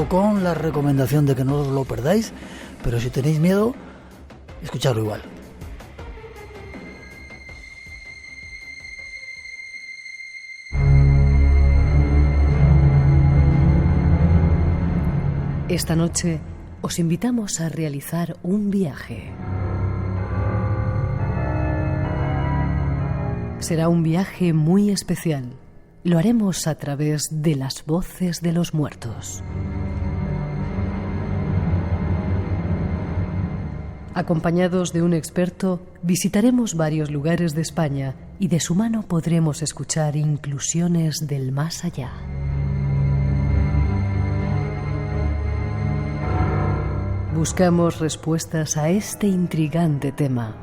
Con la recomendación de que no os lo perdáis, pero si tenéis miedo, escuchadlo igual. Esta noche os invitamos a realizar un viaje. Será un viaje muy especial. Lo haremos a través de las voces de los muertos. Acompañados de un experto, visitaremos varios lugares de España y de su mano podremos escuchar inclusiones del más allá. Buscamos respuestas a este intrigante tema.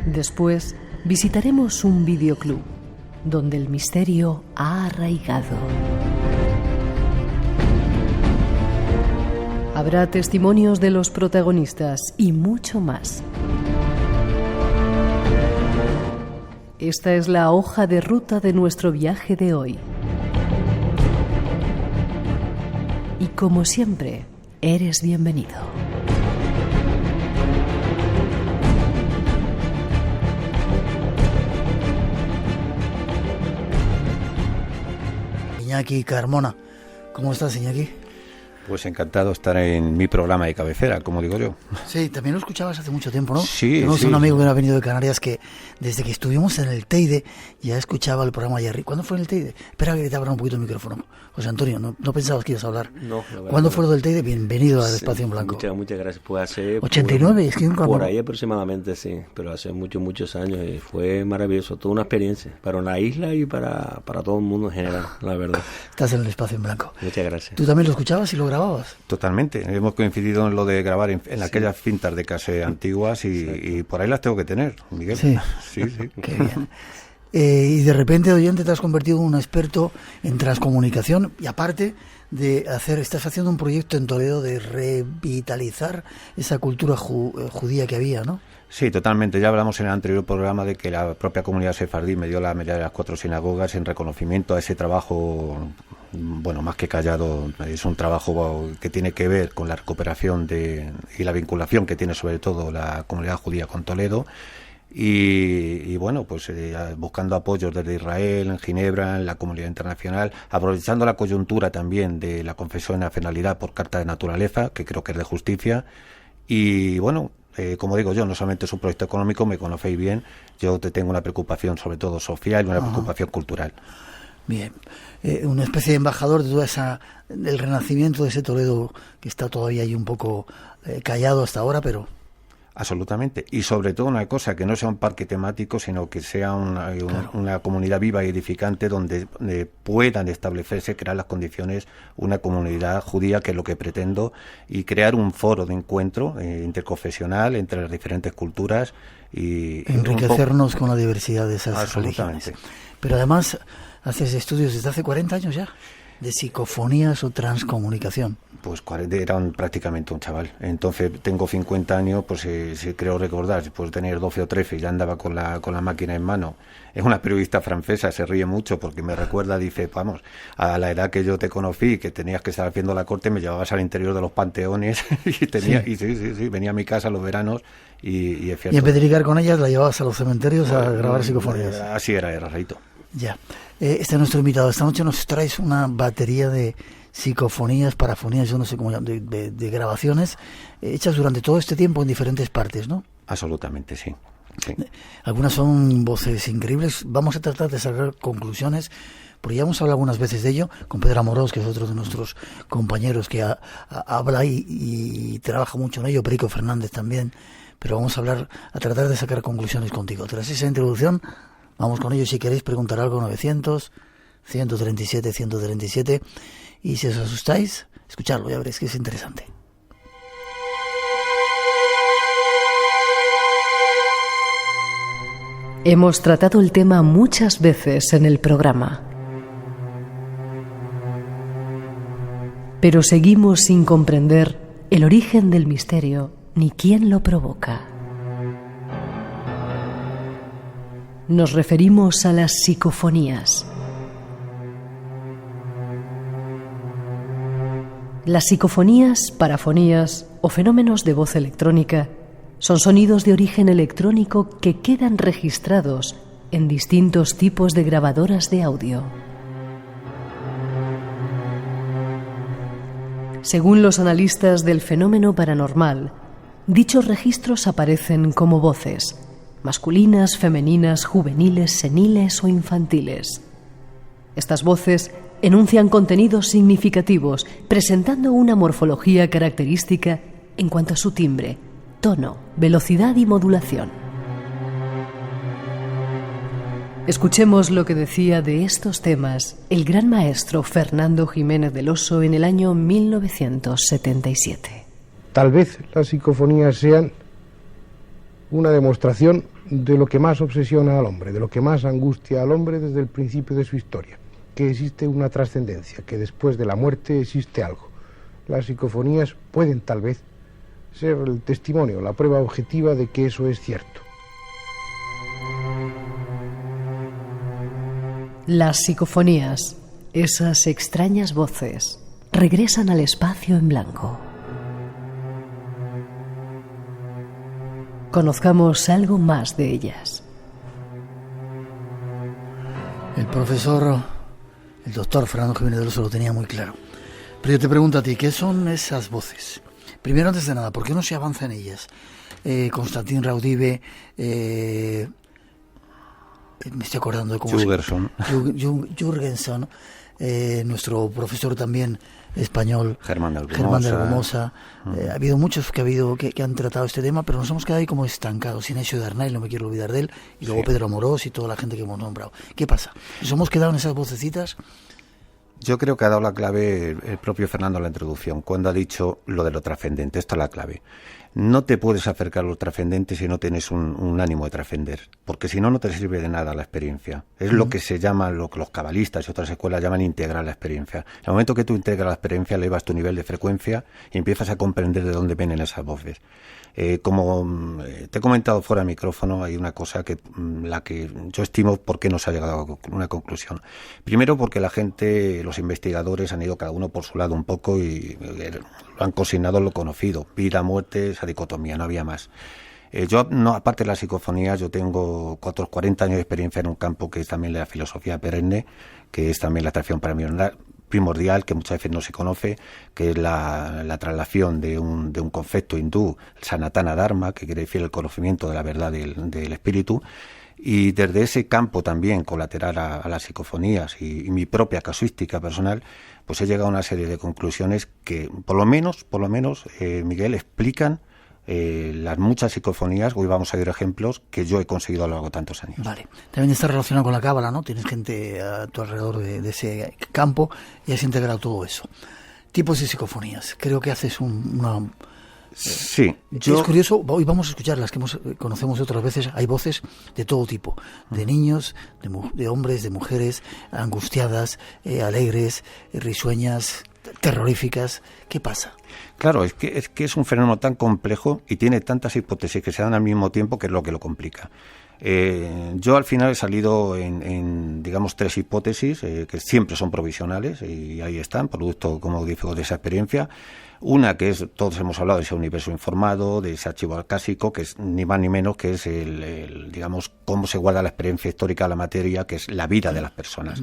Después, visitaremos un videoclub donde el misterio ha arraigado. Habrá testimonios de los protagonistas y mucho más. Esta es la hoja de ruta de nuestro viaje de hoy. Y como siempre, eres bienvenido. Iñaki Carmona, ¿cómo estás, Iñaki? Pues encantado de estar en mi programa de cabecera, como digo yo. Sí, también lo escuchabas hace mucho tiempo, ¿no? Sí, tenemos sí. un amigo que ha venido de Canarias que desde que estuvimos en el Teide ya escuchaba el programa Jerry. ¿Cuándo fue en el Teide? Espera que te abra un poquito el micrófono. José Antonio, no pensabas que ibas a hablar. No. ¿Cuándo fue lo del Teide? Bienvenido al Espacio en Blanco. Muchas gracias. Pues hace 89, es que nunca por ahí aproximadamente, sí, pero hace muchos años y fue maravilloso, toda una experiencia para la isla y para todo el mundo en general, la verdad. Estás en el Espacio en Blanco. Muchas gracias. ¿Tú también lo escuchabas y lo grababas? Totalmente. Hemos coincidido en lo de grabar en aquellas cintas de cassette antiguas y por ahí las tengo que tener, Miguel. Sí. Sí. Qué bien. Y de repente, oyente, te has convertido en un experto en transcomunicación y aparte de estás haciendo un proyecto en Toledo de revitalizar esa cultura judía que había, ¿no? Sí, totalmente. Ya hablamos en el anterior programa de que la propia comunidad sefardí me dio la medalla de las 4 sinagogas en reconocimiento a ese trabajo, bueno, más que callado. Es un trabajo que tiene que ver con la recuperación y la vinculación que tiene sobre todo la comunidad judía con Toledo. Y bueno, pues buscando apoyos desde Israel, en Ginebra, en la comunidad internacional, aprovechando la coyuntura también de la confesión de nacionalidad por carta de naturaleza, que creo que es de justicia. Y bueno, como digo yo, no solamente es un proyecto económico, me conocéis bien, yo tengo una preocupación sobre todo social y una preocupación cultural. Bien, una especie de embajador de toda del renacimiento de ese Toledo que está todavía ahí un poco callado hasta ahora, pero... Absolutamente, y sobre todo una cosa, que no sea un parque temático, sino que sea una comunidad viva y edificante donde puedan establecerse, crear las condiciones, una comunidad judía, que es lo que pretendo, y crear un foro de encuentro interconfesional entre las diferentes culturas y enriquecernos con la diversidad de esas religiones. Pero además haces estudios desde hace 40 años ya de psicofonías o transcomunicación. Pues era prácticamente un chaval. Entonces tengo 50 años, pues creo recordar, después de tener 12 o 13, ya andaba con la máquina en mano. Es una periodista francesa, se ríe mucho porque me recuerda, dice, vamos, a la edad que yo te conocí, que tenías que estar haciendo la corte, me llevabas al interior de los panteones y venía a mi casa los veranos y es cierto. Y en vez de ligar con ellas, la llevabas a los cementerios a grabar psicofonías. Así era rarito. Ya. Este es nuestro invitado. Esta noche nos traes una batería de psicofonías, parafonías, yo no sé cómo llamar, de grabaciones hechas durante todo este tiempo en diferentes partes, ¿no? Absolutamente, sí. Algunas son voces increíbles. Vamos a tratar de sacar conclusiones, porque ya hemos hablado algunas veces de ello con Pedro Amorós, que es otro de nuestros compañeros que habla y trabaja mucho en ello, Perico Fernández también, pero vamos a tratar de sacar conclusiones contigo. Tras esa introducción, vamos con ello. Si queréis preguntar algo, 900-137-137, y si os asustáis, escuchadlo, ya veréis que es interesante. Hemos tratado el tema muchas veces en el programa, pero seguimos sin comprender el origen del misterio ni quién lo provoca. Nos referimos a las psicofonías. Las psicofonías, parafonías o fenómenos de voz electrónica son sonidos de origen electrónico que quedan registrados en distintos tipos de grabadoras de audio. Según los analistas del fenómeno paranormal, dichos registros aparecen como voces, masculinas, femeninas, juveniles, seniles o infantiles. Estas voces enuncian contenidos significativos, presentando una morfología característica en cuanto a su timbre, tono, velocidad y modulación. Escuchemos lo que decía de estos temas el gran maestro Fernando Jiménez del Oso en el año 1977. Tal vez las psicofonías sean una demostración de lo que más obsesiona al hombre, de lo que más angustia al hombre desde el principio de su historia, que existe una trascendencia, que después de la muerte existe algo. Las psicofonías pueden tal vez ser el testimonio, la prueba objetiva de que eso es cierto. Las psicofonías, esas extrañas voces, regresan al espacio en blanco. Conozcamos algo más de ellas. El doctor Fernando Jiménez del Oso lo tenía muy claro. Pero yo te pregunto a ti, ¿qué son esas voces? Primero, antes de nada, ¿por qué no se avanza en ellas? Constantin Raudive, me estoy acordando de cómo Jürgenson, nuestro profesor también español, Germán de Argumosa. Ha habido muchos que han tratado este tema, pero nos hemos quedado ahí como estancados. Inesio de Arnaiz, no me quiero olvidar de él, y luego Pedro Amorós y toda la gente que hemos nombrado. ¿Qué pasa? ¿Nos hemos quedado en esas vocecitas? Yo creo que ha dado la clave el propio Fernando en la introducción, cuando ha dicho lo de lo trascendente. Esto es la clave. No te puedes acercar a lo trascendente si no tienes un ánimo de trascender, porque si no, no te sirve de nada la experiencia. Es lo que se llama, lo que los cabalistas y otras escuelas llaman integrar la experiencia. En el momento que tú integras la experiencia, elevas tu nivel de frecuencia y empiezas a comprender de dónde vienen esas voces. Como te he comentado fuera de micrófono, hay una cosa la que yo estimo por qué no se ha llegado a una conclusión. Primero, porque la gente, los investigadores han ido cada uno por su lado un poco y lo han consignado lo conocido: vida, muerte, esa dicotomía, no había más. Yo, no, aparte de las psicofonías, yo tengo 40 años de experiencia en un campo que es también la filosofía perenne, que es también la atracción primordial, que muchas veces no se conoce, que es la traslación de un concepto hindú, Sanatana Dharma, que quiere decir el conocimiento de la verdad del espíritu. Y desde ese campo también colateral a las psicofonías y mi propia casuística personal, pues he llegado a una serie de conclusiones que por lo menos, Miguel, explican las muchas psicofonías. Hoy vamos a ver ejemplos que yo he conseguido a lo largo de tantos años. Vale. También está relacionado con la cábala, ¿no? Tienes gente a tu alrededor de ese campo y has integrado todo eso. Tipos de psicofonías. Creo que haces una... Sí. Es curioso, hoy vamos a escuchar las que conocemos otras veces. Hay voces de todo tipo, de niños, de hombres, de mujeres, angustiadas, alegres, risueñas, terroríficas. ¿Qué pasa? Claro, es que es un fenómeno tan complejo y tiene tantas hipótesis que se dan al mismo tiempo, que es lo que lo complica. Yo al final he salido en digamos, 3 hipótesis que siempre son provisionales y ahí están, producto, como digo, de esa experiencia. Una que es, todos hemos hablado de ese universo informado, de ese archivo acásico, que es ni más ni menos que es digamos, cómo se guarda la experiencia histórica de la materia, que es la vida de las personas.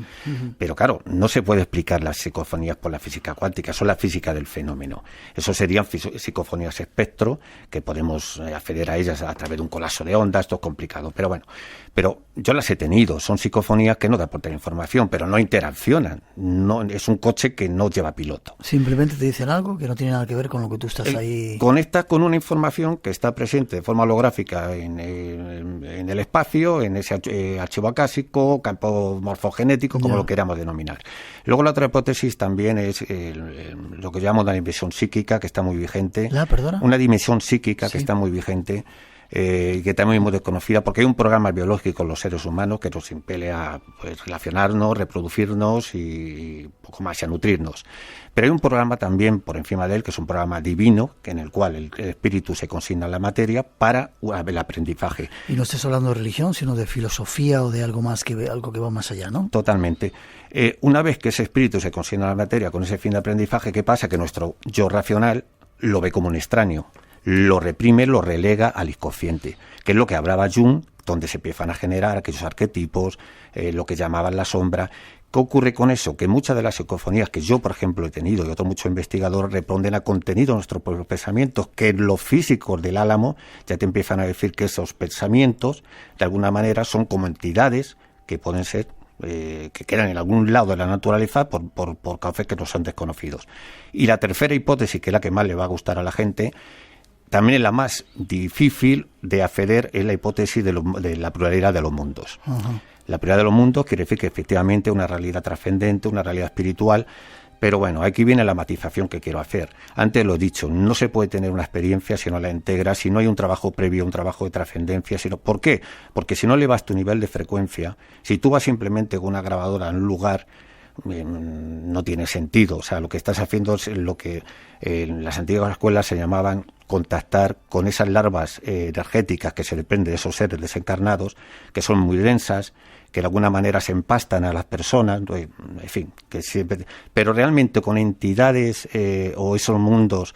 Pero claro, no se puede explicar las psicofonías por la física cuántica, son la física del fenómeno. Eso serían psicofonías espectro, que podemos acceder a ellas a través de un colapso de ondas. Esto es complicado, pero bueno. Pero yo las he tenido, son psicofonías que no aportan información, pero no interaccionan. No, es un coche que no lleva piloto. Simplemente te dicen algo que no tiene nada que ver con lo que tú estás ahí. Conectas con una información que está presente de forma holográfica en el espacio, en ese archivo acásico, campo morfogenético, como lo queramos denominar. Luego la otra hipótesis también es lo que llamamos la dimensión psíquica, que está muy vigente. ¿Perdona? Una dimensión psíquica que está muy vigente. que también es muy desconocida, porque hay un programa biológico en los seres humanos que nos impele a pues, relacionarnos, reproducirnos y poco más, y a nutrirnos. Pero hay un programa también por encima de él, que es un programa divino, que en el cual el espíritu se consigna en la materia para el aprendizaje. Y no estás hablando de religión, sino de filosofía o de algo más algo que va más allá, ¿no? Totalmente. Una vez que ese espíritu se consigna en la materia con ese fin de aprendizaje, ¿qué pasa? Que nuestro yo racional lo ve como un extraño, lo reprime, lo relega al inconsciente, que es lo que hablaba Jung, donde se empiezan a generar aquellos arquetipos, lo que llamaban la sombra. ¿Qué ocurre con eso? Que muchas de las psicofonías que yo, por ejemplo, he tenido y otros muchos investigadores responden a contenido de nuestros propios pensamientos, que los físicos del álamo ya te empiezan a decir que esos pensamientos, de alguna manera, son como entidades que pueden ser que quedan en algún lado de la naturaleza por causas que no son desconocidos. Y la tercera hipótesis, que es la que más le va a gustar a la gente, también es la más difícil de acceder, es la hipótesis de la pluralidad de los mundos. Uh-huh. La pluralidad de los mundos quiere decir que efectivamente una realidad trascendente, una realidad espiritual, pero bueno, aquí viene la matización que quiero hacer. Antes lo he dicho, no se puede tener una experiencia si no la integras, si no hay un trabajo previo, un trabajo de trascendencia. ¿Por qué? Porque si no elevas tu nivel de frecuencia, si tú vas simplemente con una grabadora en un lugar, no tiene sentido. O sea, lo que estás haciendo es lo que en las antiguas escuelas se llamaban contactar con esas larvas energéticas que se desprenden de esos seres desencarnados, que son muy densas, que de alguna manera se empastan a las personas, en fin, que siempre, pero realmente con entidades o esos mundos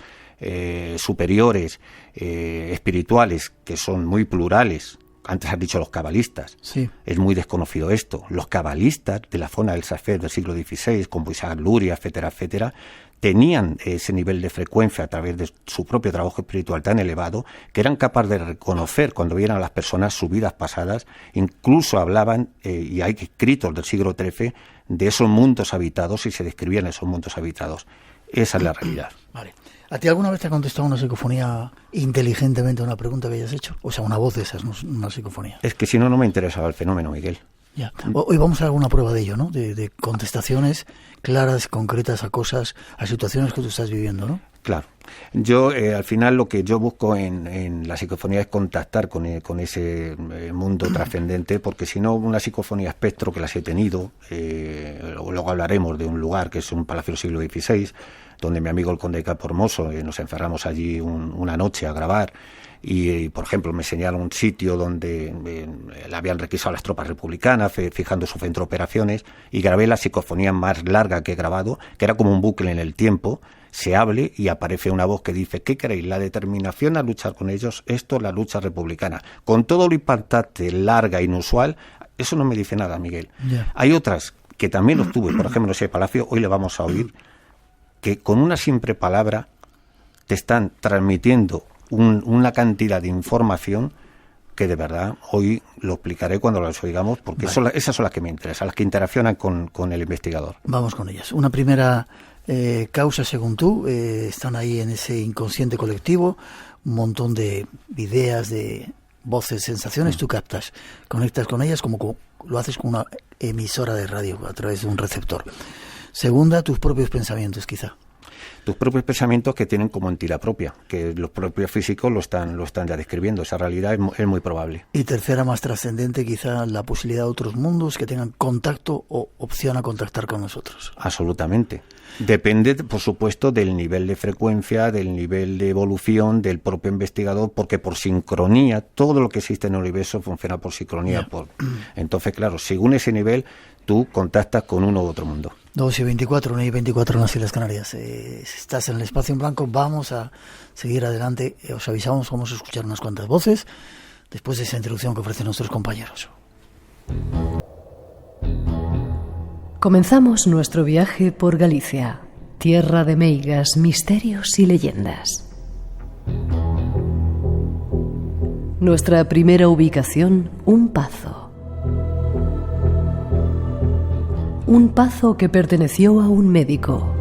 superiores, espirituales, que son muy plurales. Antes has dicho los cabalistas. Sí. Es muy desconocido esto. Los cabalistas de la zona del Safed del siglo XVI, como Isaac Luria, etcétera, etcétera, tenían ese nivel de frecuencia a través de su propio trabajo espiritual tan elevado que eran capaces de reconocer cuando vieran a las personas sus vidas pasadas. Incluso hablaban, y hay escritos del siglo XIII, de esos mundos habitados y se describían esos mundos habitados. Esa es la realidad. Vale. ¿A ti alguna vez te ha contestado una psicofonía inteligentemente a una pregunta que hayas hecho? O sea, una voz de esas, no una psicofonía. Es que si no, no me interesaba el fenómeno, Miguel. Ya. Hoy vamos a dar una prueba de ello, ¿no? De contestaciones claras, concretas a cosas, a situaciones que tú estás viviendo, ¿no? Claro. Yo, al final, lo que yo busco en la psicofonía es contactar con ese mundo trascendente, porque si no, una psicofonía espectro, que las he tenido, luego hablaremos de un lugar que es un palacio del siglo XVI, donde mi amigo el conde de Campohermoso, nos encerramos allí una noche a grabar, y por ejemplo me enseñaron un sitio donde le habían requisado a las tropas republicanas, fijando su centro de operaciones, y grabé la psicofonía más larga que he grabado, que era como un bucle en el tiempo. Se hable y aparece una voz que dice: ¿qué queréis? La determinación a luchar con ellos, esto es la lucha republicana. Con todo lo impactante, larga, inusual, eso no me dice nada, Miguel. Yeah. Hay otras que también los tuve, por ejemplo, en ese palacio, hoy le vamos a oír, que con una simple palabra te están transmitiendo una cantidad de información que de verdad hoy lo explicaré cuando las oigamos, porque vale. Esas son las que me interesan, las que interaccionan con el investigador. Vamos con ellas. Una primera causa, según tú, están ahí en ese inconsciente colectivo, un montón de ideas, de voces, sensaciones, tú captas, conectas con ellas como lo haces con una emisora de radio a través de un receptor. Segunda, tus propios pensamientos, quizá. Tus propios pensamientos que tienen como entidad propia, que los propios físicos lo están ya describiendo. Esa realidad es muy probable. Y tercera, más trascendente, quizá la posibilidad de otros mundos que tengan contacto o opción a contactar con nosotros. Absolutamente. Depende, por supuesto, del nivel de frecuencia, del nivel de evolución del propio investigador, porque por sincronía, todo lo que existe en el universo funciona por sincronía. Entonces, claro, según ese nivel, tú contactas con uno u otro mundo. 2:24, 1:24 en las Islas Canarias. Estás en el espacio en blanco, vamos a seguir adelante. Os avisamos, vamos a escuchar unas cuantas voces después de esa introducción que ofrecen nuestros compañeros. Comenzamos nuestro viaje por Galicia, tierra de meigas, misterios y leyendas. Nuestra primera ubicación, un pazo. Un pazo que perteneció a un médico.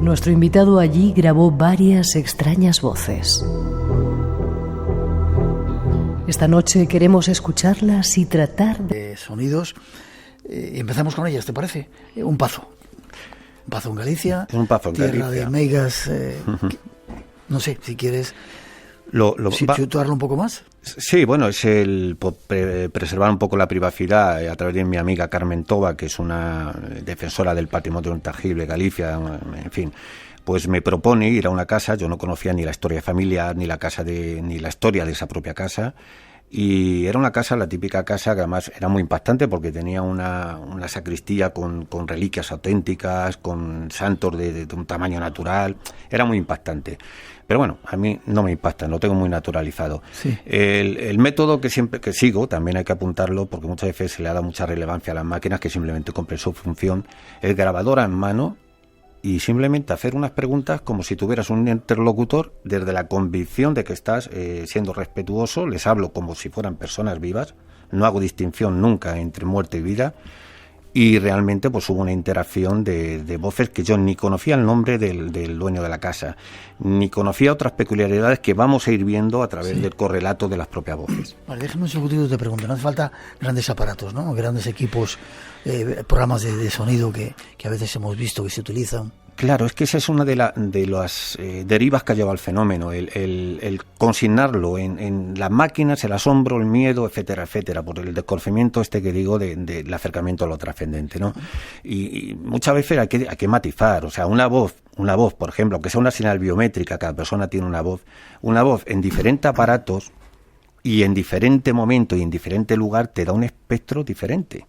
Nuestro invitado allí grabó varias extrañas voces. Esta noche queremos escucharlas y tratar de sonidos. Empezamos con ellas, ¿te parece? Un pazo. Un pazo en Galicia. Un pazo en tierra Galicia. De meigas. No sé, si quieres ¿Situarlo un poco más? Sí, bueno, es el preservar un poco la privacidad a través de mi amiga Carmen Toba, que es una defensora del patrimonio intangible Galicia, en fin. Pues me propone ir a una casa. Yo no conocía ni la historia familiar, ni la historia de esa propia casa. Y era una casa, la típica casa, que además era muy impactante porque tenía una sacristía con reliquias auténticas, con santos de un tamaño natural. Era muy impactante. Pero bueno, a mí no me impacta, lo tengo muy naturalizado. Sí. El método que sigo, también hay que apuntarlo, porque muchas veces se le ha dado mucha relevancia a las máquinas que simplemente cumplen su función, es grabadora en mano y simplemente hacer unas preguntas como si tuvieras un interlocutor desde la convicción de que estás siendo respetuoso. Les hablo como si fueran personas vivas, no hago distinción nunca entre muerte y vida, y realmente pues hubo una interacción de voces que yo ni conocía el nombre del dueño de la casa, ni conocía otras peculiaridades que vamos a ir viendo a través del correlato de las propias voces. Vale, déjame un segundito, te pregunto. No hace falta grandes aparatos, ¿no? Grandes equipos, programas de sonido que a veces hemos visto que se utilizan. Claro, es que esa es una de las derivas que ha llevado el fenómeno, el consignarlo en las máquinas, el asombro, el miedo, etcétera, etcétera, por el desconocimiento que digo del acercamiento a lo trascendente, ¿no? Y muchas veces hay que matizar, o sea, una voz, por ejemplo, aunque sea una señal biométrica, cada persona tiene una voz en diferentes aparatos y en diferente momento y en diferente lugar te da un espectro diferente.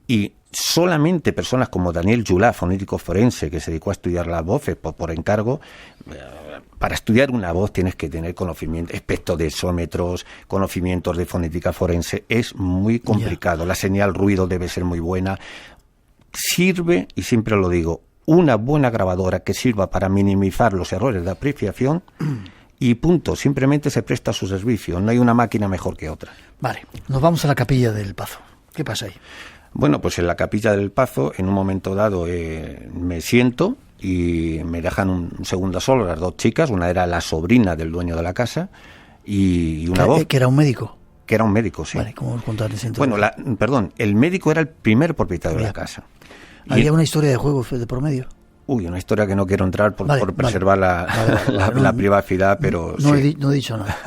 Y solamente personas como Daniel Julá, fonético forense, que se dedicó a estudiar las voces por encargo, para estudiar una voz tienes que tener conocimiento, espectrodensómetros, conocimientos de fonética forense, es muy complicado. La señal ruido debe ser muy buena. Sirve, y siempre lo digo, una buena grabadora que sirva para minimizar los errores de apreciación y punto, simplemente se presta a su servicio, no hay una máquina mejor que otra. Vale, nos vamos a la Capilla del Pazo. ¿Qué pasa ahí? Bueno, pues en la Capilla del Pazo, en un momento dado, me siento y me dejan un segundo solo las dos chicas. Una era la sobrina del dueño de la casa y una voz. ¿Que era un médico? Que era un médico, sí. Vale, ¿cómo contarles entonces? Bueno, el médico era el primer propietario de la casa. ¿Había una historia de juego de por medio? Una historia que no quiero entrar por preservar la privacidad, pero no sí. No he dicho nada.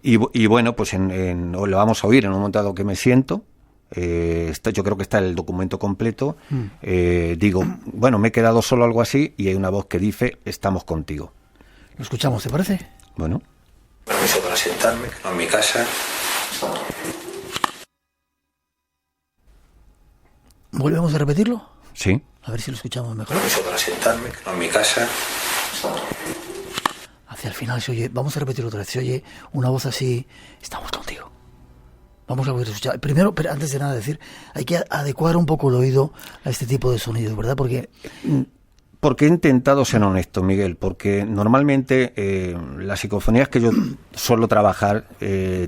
y bueno, pues lo vamos a oír en un momento dado que me siento. Yo creo que está el documento completo. Digo, bueno, me he quedado solo, algo así, y hay una voz que dice: estamos contigo. Lo escuchamos, ¿te parece? Bueno. Permiso para sentarme, que no en mi casa. ¿Volvemos a repetirlo? Sí. A ver si lo escuchamos mejor. Permiso para sentarme, que no en mi casa. Hacia el final se oye, vamos a repetirlo otra vez, se oye una voz así: estamos contigo. Vamos a escuchar. Primero, pero antes de nada decir, hay que adecuar un poco el oído a este tipo de sonidos, ¿verdad? Porque he intentado ser honesto, Miguel, porque normalmente las psicofonías que yo suelo trabajar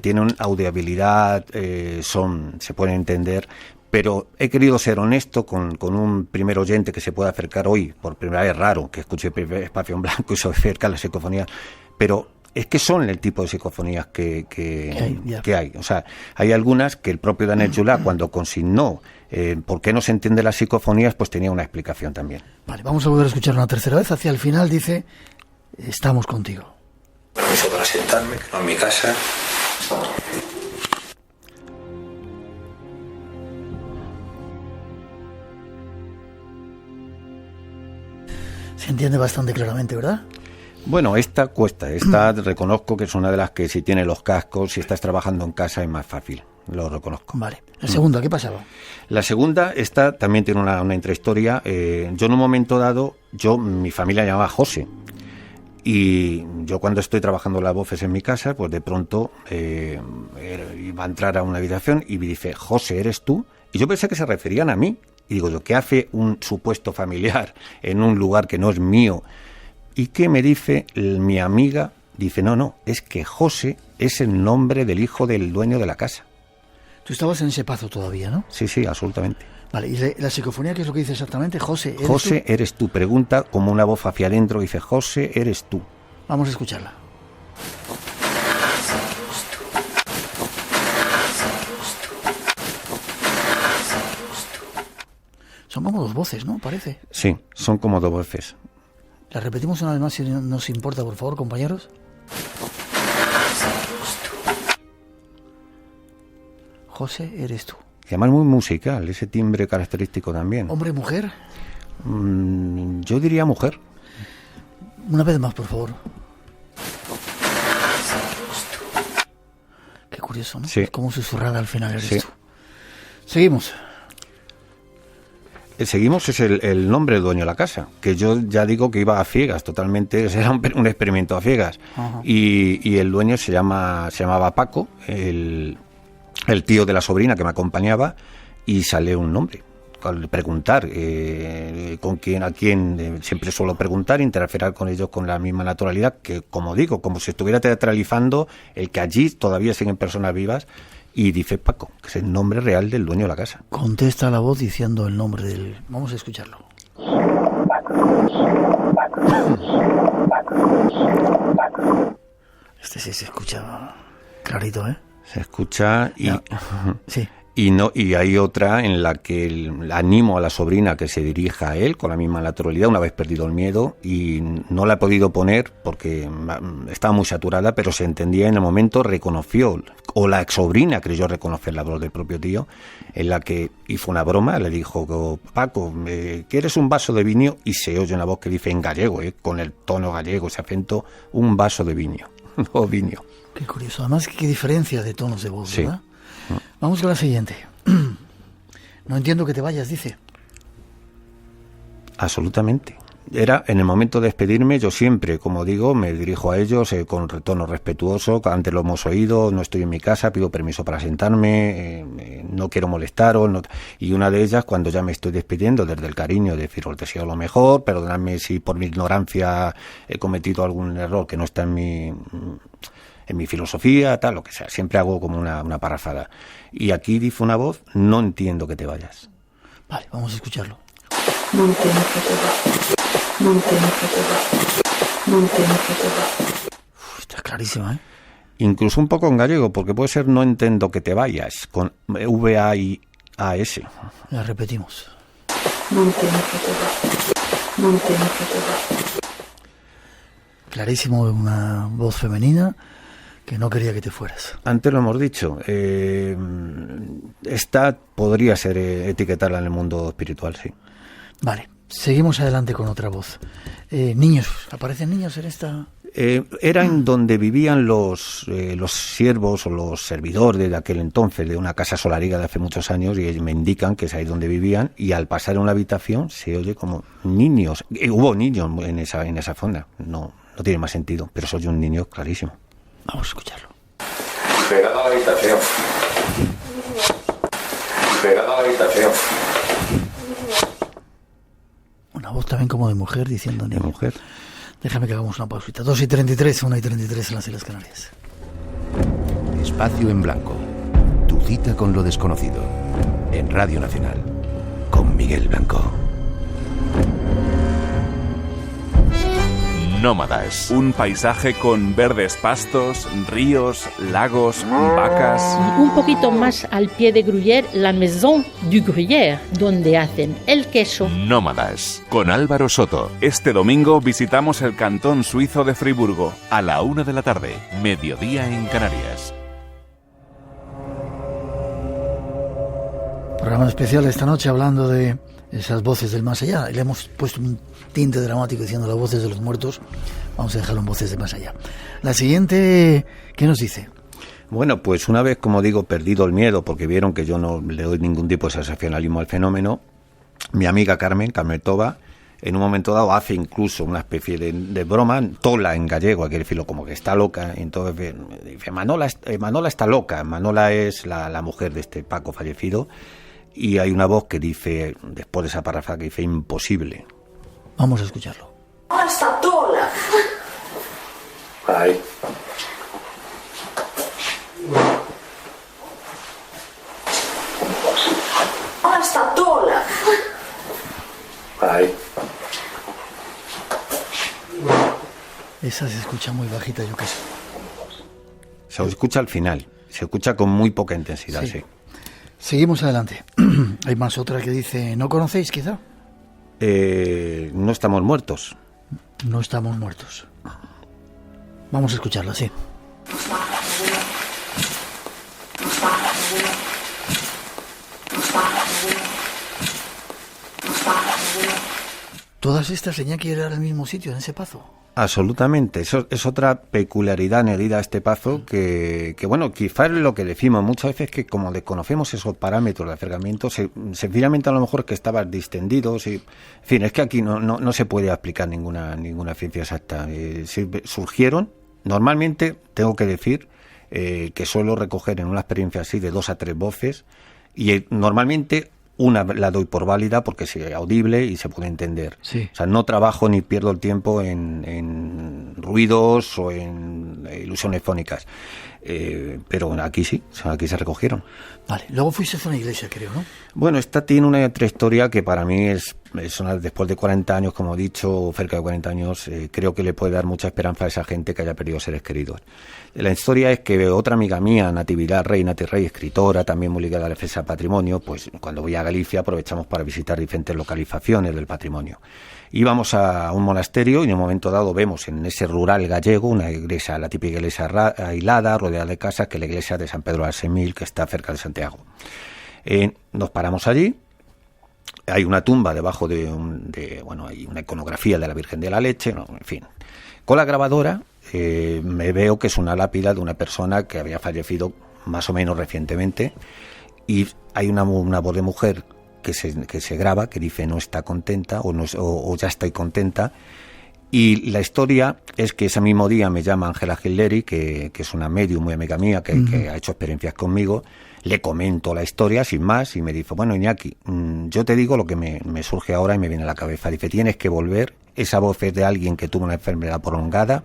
tienen audiabilidad, se pueden entender, pero he querido ser honesto con un primer oyente que se pueda acercar hoy, por primera vez, raro que escuche Espacio en Blanco y se acerca a las psicofonías, pero es que son el tipo de psicofonías que hay. O sea, hay algunas que el propio Daniel Julá, cuando consignó por qué no se entiende las psicofonías, pues tenía una explicación también. Vale, vamos a volver a escuchar una tercera vez. Hacia el final dice: estamos contigo. Permiso para sentarme, que no en mi casa. Se entiende bastante claramente, ¿verdad? Bueno, esta reconozco que es una de las que si tienes los cascos, si estás trabajando en casa es más fácil, lo reconozco. Vale. La segunda, ¿qué pasaba? La segunda, esta también tiene una intrahistoria. Yo en un momento dado, mi familia llamaba José, y yo cuando estoy trabajando las voces en mi casa, pues de pronto iba a entrar a una habitación y me dice: José, ¿eres tú? Y yo pensé que se referían a mí, y digo, ¿qué hace un supuesto familiar en un lugar que no es mío? ¿Y qué me dice mi amiga? Dice, no, es que José es el nombre del hijo del dueño de la casa. Tú estabas en ese Pazo todavía, ¿no? Sí, absolutamente. Vale, ¿y la psicofonía qué es lo que dice exactamente? José, ¿eres tú? Pregunta como una voz hacia adentro, dice, José, ¿eres tú? Vamos a escucharla. Son como dos voces, ¿no? Parece. Sí, son como dos voces. ¿La repetimos una vez más si nos importa, por favor, compañeros? José, eres tú. Y además muy musical, ese timbre característico también. ¿Hombre, mujer? Yo diría mujer. Una vez más, por favor. Qué curioso, ¿no? Sí. Como susurrada al final eres Sí. tú. Seguimos. Seguimos, es el nombre del dueño de la casa, que yo ya digo que iba a ciegas, totalmente, era un experimento a ciegas. Ajá. Y el dueño se llamaba Paco, el tío de la sobrina que me acompañaba, y sale un nombre. Al preguntar con quién, a quién, siempre suelo preguntar, interaccionar con ellos con la misma naturalidad, que como digo, como si estuviera teatralizando el que allí todavía siguen personas vivas, y dice Paco, que es el nombre real del dueño de la casa. Contesta la voz diciendo el nombre del... Vamos a escucharlo. Este sí se escucha clarito, ¿eh? Se escucha y... Ya. Sí. Y hay otra en la que animo a la sobrina que se dirija a él con la misma naturalidad una vez perdido el miedo, y no la he podido poner porque estaba muy saturada, pero se entendía en el momento, reconoció, o la ex sobrina creyó reconocer la voz del propio tío, en la que hizo una broma, le dijo: Paco, ¿quieres un vaso de vino? Y se oye una voz que dice en gallego, con el tono gallego, ese acento, un vaso de vino, no vino. Qué curioso. Además, qué diferencia de tonos de voz, Sí. ¿verdad? Vamos con la siguiente. No entiendo que te vayas, dice. Absolutamente. Era en el momento de despedirme, yo siempre, como digo, me dirijo a ellos con tono respetuoso. Antes lo hemos oído, no estoy en mi casa, pido permiso para sentarme, no quiero molestaros. Y una de ellas, cuando ya me estoy despidiendo, desde el cariño, decir: os deseo lo mejor, perdonadme si por mi ignorancia he cometido algún error que no está en mi filosofía, tal, lo que sea. Siempre hago como una parrafada. Y aquí dice una voz: no entiendo que te vayas. Vale, vamos a escucharlo. No entiendo que te vayas. No entiendo que te vayas. No entiendo que te vayas. Está clarísima, ¿eh? Incluso un poco en gallego, porque puede ser no entiendo que te vayas, con V-A-I-A-S. La repetimos. No entiendo que te vayas. No entiendo que te vayas. Clarísimo, una voz femenina que no quería que te fueras. Antes lo hemos dicho, esta podría ser etiquetarla en el mundo espiritual, sí. Vale, seguimos adelante con otra voz. Niños, ¿aparecen niños en esta...? Era en donde vivían los siervos o los servidores de aquel entonces, de una casa solariega de hace muchos años, y ellos me indican que es ahí donde vivían, y al pasar en una habitación se oye como niños. Hubo niños en esa zona, no tiene más sentido, pero se oye un niño clarísimo. Vamos a escucharlo. Pegado a la habitación. Pegado a la habitación. Una voz también como de mujer diciendo De niño. mujer. Déjame que hagamos una pausita. 2:33, 1:33 en las Islas Canarias. Espacio en Blanco. Tu cita con lo desconocido. En Radio Nacional. Con Miguel Blanco. Nómadas, un paisaje con verdes pastos, ríos, lagos, vacas. Y un poquito más al pie de Gruyère, la Maison du Gruyère, donde hacen el queso. Nómadas, con Álvaro Soto. Este domingo visitamos el cantón suizo de Friburgo, a la 1 de la tarde, mediodía en Canarias. Programa especial esta noche hablando de esas voces del más allá. Le hemos puesto un tinte dramático diciendo las voces de los muertos. Vamos a dejarlo en voces de más allá. La siguiente, ¿qué nos dice? Bueno, pues una vez, como digo, perdido el miedo, porque vieron que yo no le doy ningún tipo de sensacionalismo al fenómeno, mi amiga Carmen Toba, en un momento dado hace incluso una especie de broma, tola en gallego, hay que decirlo, como que está loca, y entonces dice: Manola está loca. Manola es la mujer de este Paco fallecido, y hay una voz que dice, después de esa parrafada, que dice: imposible. Vamos a escucharlo. Ahora está tola. Ahí. Ahora está tola. Ahí. Esa se escucha muy bajita, yo qué sé. Se escucha al final, se escucha con muy poca intensidad, Sí. sí. Seguimos adelante. Hay más otra que dice, ¿no conocéis quizá? No estamos muertos. No estamos muertos. Vamos a escucharla, sí. ¿Todas estas Iñaki eran en el mismo sitio, en ese pazo? Absolutamente, eso es otra peculiaridad añadida a este pazo que bueno, quizás lo que decimos muchas veces, que como desconocemos esos parámetros de acercamiento, sencillamente a lo mejor que estaban distendidos, y, en fin, es que aquí no se puede aplicar ninguna ciencia exacta. Surgieron, normalmente, tengo que decir, que suelo recoger en una experiencia así de 2 a 3 voces, y normalmente una la doy por válida porque es audible y se puede entender. Sí. O sea, no trabajo ni pierdo el tiempo en ruidos o en ilusiones fónicas. Pero aquí sí, o sea, aquí se recogieron. Vale, luego fuiste a una iglesia, creo, ¿no? Bueno, esta tiene una trayectoria que para mí es después de 40 años, como he dicho, cerca de 40 años, creo que le puede dar mucha esperanza a esa gente que haya perdido seres queridos. La historia es que otra amiga mía, Natividad Rey, escritora, también muy ligada a la defensa del patrimonio, pues cuando voy a Galicia aprovechamos para visitar diferentes localizaciones del patrimonio. Íbamos a un monasterio y en un momento dado vemos en ese rural gallego una iglesia, la típica iglesia aislada, rodeada de casas, que es la iglesia de San Pedro de Alsemil, que está cerca de Santiago. Nos paramos allí. Hay una tumba debajo hay una iconografía de la Virgen de la Leche, en fin. Con la grabadora me veo que es una lápida de una persona que había fallecido más o menos recientemente, y hay una voz de mujer que se graba, que dice no está contenta o ya estoy contenta. Y la historia es que ese mismo día me llama Ángela Gilleri, que es una medium muy amiga mía, que ha hecho experiencias conmigo. Le comento la historia sin más y me dice, bueno, Iñaki, yo te digo lo que me surge ahora y me viene a la cabeza. Dice, tienes que volver, esa voz es de alguien que tuvo una enfermedad prolongada,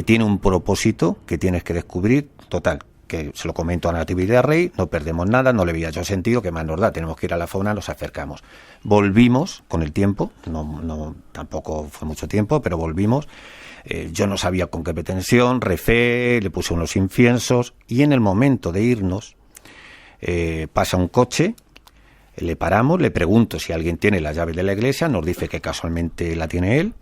tiene un propósito que tienes que descubrir. Total, que se lo comento a Natividad Rey, no perdemos nada, no le veía yo sentido, que más nos da, tenemos que ir a la fauna, nos acercamos. Volvimos con el tiempo, no tampoco fue mucho tiempo, pero volvimos. Yo no sabía con qué pretensión, recé, le puse unos inciensos, y en el momento de irnos pasa un coche, le paramos, le pregunto si alguien tiene la llave de la iglesia, nos dice que casualmente la tiene él.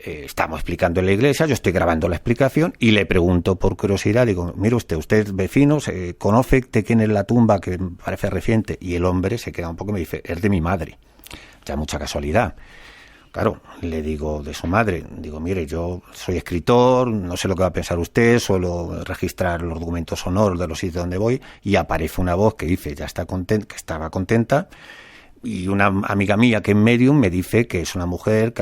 Estamos explicando en la iglesia, yo estoy grabando la explicación y le pregunto por curiosidad, digo, mire usted es vecino, ¿conoce quién es la tumba que parece reciente? Y el hombre se queda un poco y me dice, es de mi madre. Ya mucha casualidad. Claro, le digo, de su madre, digo, mire, yo soy escritor, no sé lo que va a pensar usted, suelo registrar los documentos sonoros de los sitios donde voy, y aparece una voz que dice, ya está contenta, que estaba contenta. Y una amiga mía que es medium me dice que es una mujer que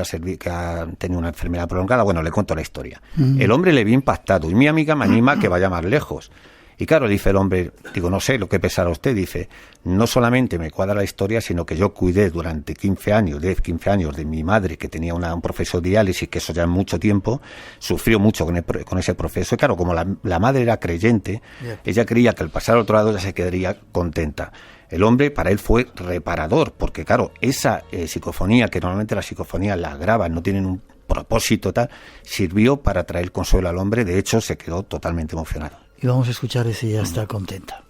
ha tenido una enfermedad prolongada. Bueno, le cuento la historia. El hombre le vi impactado y mi amiga me anima a que vaya más lejos. Y claro, dice el hombre, digo, no sé lo que pensará usted. Dice, no solamente me cuadra la historia, sino que yo cuidé durante 15 años de mi madre, que tenía un proceso de diálisis, que eso ya es mucho tiempo, sufrió mucho con ese proceso. Y claro, como la madre era creyente, ella creía que al pasar al otro lado ya se quedaría contenta. El hombre, para él, fue reparador, porque claro, esa psicofonía, que normalmente las psicofonías las graban, no tienen un propósito tal, sirvió para traer consuelo al hombre. De hecho, se quedó totalmente emocionado. Y vamos a escuchar ese Ya está contenta.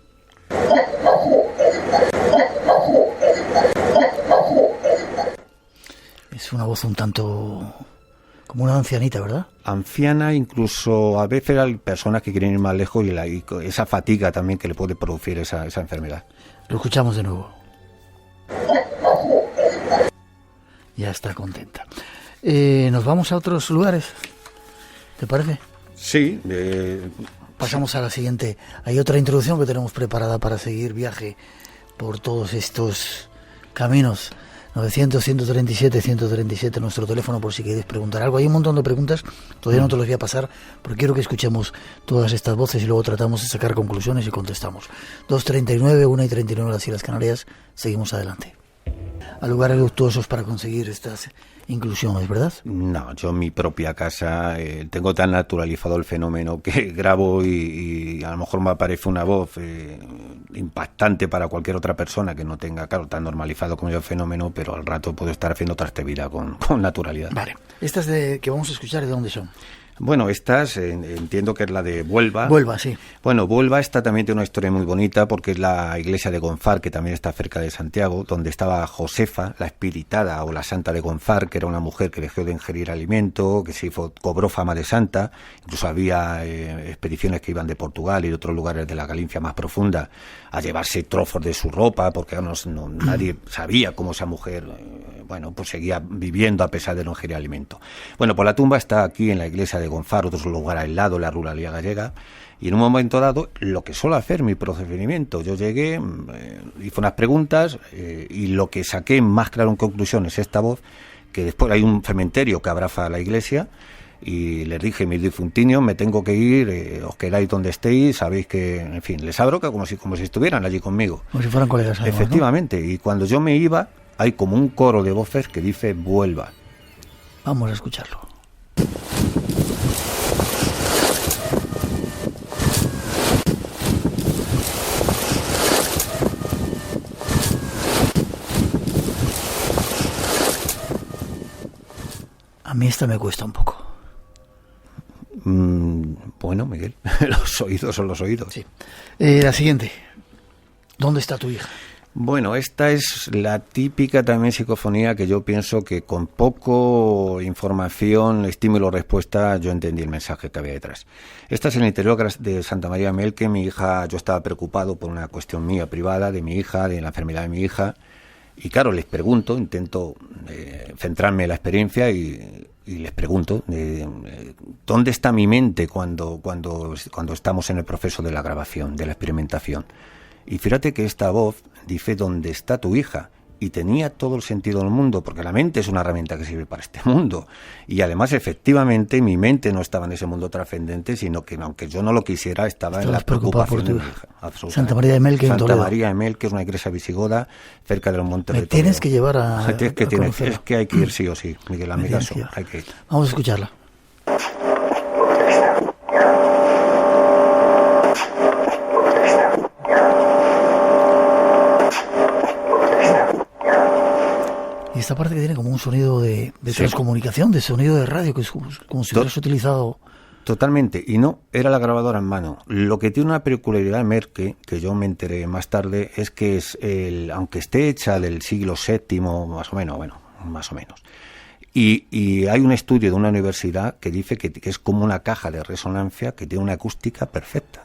Es una voz un tanto como una ancianita, ¿verdad? Anciana, incluso a veces hay personas que quieren ir más lejos y esa fatiga también que le puede producir esa enfermedad. Lo escuchamos de nuevo. Ya está contenta. Nos vamos a otros lugares, ¿te parece? Sí. Pasamos a la siguiente. Hay otra introducción que tenemos preparada para seguir viaje por todos estos caminos. 900-137-137, nuestro teléfono por si queréis preguntar algo. Hay un montón de preguntas, todavía no te los voy a pasar, pero quiero que escuchemos todas estas voces y luego tratamos de sacar conclusiones y contestamos. 2:39, 1:39 las Islas Canarias, seguimos adelante. A lugares luctuosos para conseguir estas inclusiones, ¿verdad? No, yo en mi propia casa tengo tan naturalizado el fenómeno que grabo y a lo mejor me aparece una voz impactante para cualquier otra persona que no tenga, claro, tan normalizado como yo el fenómeno, pero al rato puedo estar haciendo otra actividad con naturalidad. Vale. Estas que vamos a escuchar, ¿de dónde son? Bueno, estas entiendo que es la de Vuelva. Vuelva, sí. Bueno, Vuelva esta también tiene una historia muy bonita porque es la iglesia de Gonfar, que también está cerca de Santiago, donde estaba Josefa, la espiritada o la santa de Gonfar, que era una mujer que dejó de ingerir alimento, que cobró fama de santa. Incluso había expediciones que iban de Portugal y de otros lugares de la Galicia más profunda a llevarse trozos de su ropa, porque nadie sabía cómo esa mujer pues seguía viviendo a pesar de no ingerir alimento. Bueno, pues la tumba está aquí en la iglesia de Gonfar, otro lugar al lado, la ruralidad gallega, y en un momento dado, lo que suelo hacer mi procedimiento, yo llegué, hice unas preguntas, y lo que saqué más claro en conclusión es esta voz, que después hay un cementerio que abraza la iglesia, y les dije, mis difuntinos, me tengo que ir, os quedáis donde estéis, sabéis que, en fin, les abro como si estuvieran allí conmigo. Como si fueran colegas. Además, efectivamente, ¿no? Y cuando yo me iba, hay como un coro de voces que dice Vuelva. Vamos a escucharlo. A mí esta me cuesta un poco. Bueno, Miguel, los oídos son los oídos. Sí. La siguiente. ¿Dónde está tu hija? Bueno, esta es la típica también psicofonía que yo pienso que con poco información, estímulo-respuesta, yo entendí el mensaje que había detrás. Esta es en el interior de Santa María de Melque. Mi hija, yo estaba preocupado por una cuestión mía privada, de mi hija, de la enfermedad de mi hija. Y claro, les pregunto, intento centrarme en la experiencia y les pregunto, ¿dónde está mi mente cuando estamos en el proceso de la grabación, de la experimentación? Y fíjate que esta voz dice, ¿dónde está tu hija? Y tenía todo el sentido del mundo, porque la mente es una herramienta que sirve para este mundo. Y además, efectivamente, mi mente no estaba en ese mundo trascendente, sino que, aunque yo no lo quisiera, estaba en la preocupación de mi hija. Santa María de Melque, en Toledo. Santa María de Melque es una iglesia visigoda cerca de los montes de Toledo. Tienes que llevar a es que hay que ir sí o sí, Miguel, a mi caso, hay que ir. Vamos a escucharla. Y esta parte que tiene como un sonido de transcomunicación, de sonido de radio, que es como si hubieras utilizado... Totalmente, y no, era la grabadora en mano. Lo que tiene una peculiaridad de Melque, que yo me enteré más tarde, es que aunque esté hecha del siglo VII, más o menos, y hay un estudio de una universidad que dice que es como una caja de resonancia que tiene una acústica perfecta.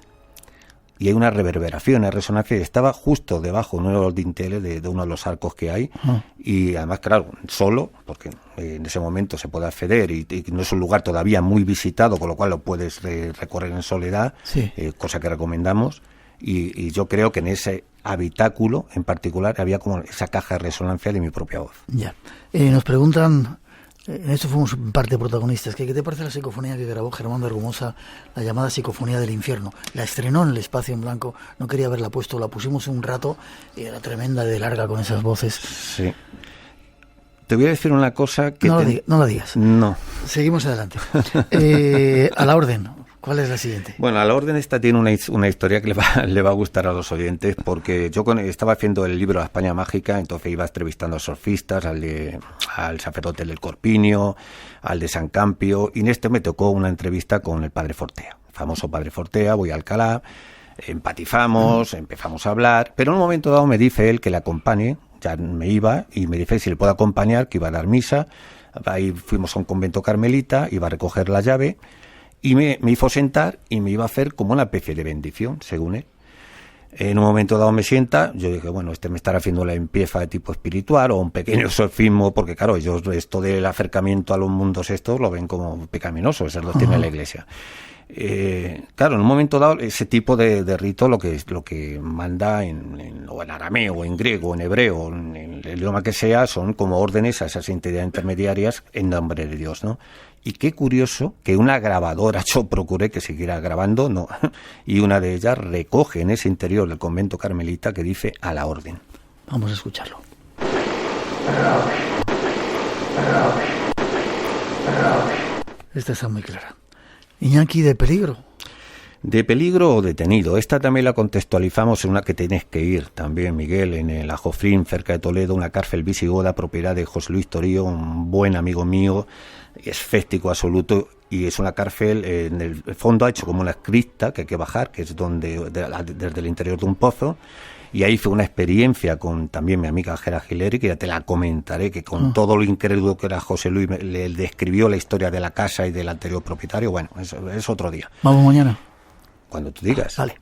Y hay una reverberación, una resonancia, y estaba justo debajo de uno de los dinteles de uno de los arcos que hay, y además, claro, solo, porque en ese momento se puede acceder, y no es un lugar todavía muy visitado, con lo cual lo puedes recorrer en soledad, sí. Cosa que recomendamos, y yo creo que en ese habitáculo en particular había como esa caja de resonancia de mi propia voz. Ya. Nos preguntan... En esto fuimos parte protagonistas. ¿Qué te parece la psicofonía que grabó Germán de Argumosa, la llamada Psicofonía del Infierno? La estrenó en el Espacio en Blanco, no quería haberla puesto, la pusimos un rato y era tremenda de larga con esas voces. Sí. Te voy a decir una cosa que... No la digas. No. Seguimos adelante. A la orden. ¿Cuál es la siguiente? Bueno, a la orden esta tiene una historia que le va a gustar a los oyentes, porque yo estaba haciendo el libro La España Mágica, entonces iba entrevistando a surfistas, al sacerdote del Corpiño, al de San Campio, y en este me tocó una entrevista con el padre Fortea, el famoso padre Fortea. Voy a Alcalá, empatizamos, empezamos a hablar, pero en un momento dado me dice él que le acompañe, ya me iba, y me dice si le puedo acompañar, que iba a dar misa. Ahí fuimos a un convento carmelita, iba a recoger la llave, y me hizo sentar y me iba a hacer como una especie de bendición, según él. En un momento dado me sienta, yo dije, bueno, me estará haciendo la limpieza de tipo espiritual o un pequeño exorcismo, porque claro, ellos esto del acercamiento a los mundos estos lo ven como pecaminoso, eso lo tiene la Iglesia. Claro, en un momento dado, ese tipo de rito lo que manda o en arameo, o en griego, o en hebreo, en el idioma que sea, son como órdenes a esas entidades intermediarias en nombre de Dios, ¿no? Y qué curioso que una grabadora, yo procuré que siguiera grabando, no, y una de ellas recoge en ese interior del convento carmelita que dice a la orden. Vamos a escucharlo. Esta está muy clara. Iñaki, de peligro. De peligro o detenido. Esta también la contextualizamos en una que tenéis que ir también, Miguel, en el Ajofrín, cerca de Toledo, una cárcel visigoda, propiedad de José Luis Torío, un buen amigo mío, escéptico absoluto, y es una cárcel, en el fondo ha hecho como una cripta que hay que bajar, que es desde el interior de un pozo, y ahí fue una experiencia con también mi amiga Gera Gileri, que ya te la comentaré, que con todo lo incrédulo que era José Luis, le describió la historia de la casa y del anterior propietario. Bueno, es otro día. Vamos mañana. Cuando tú digas. Vale.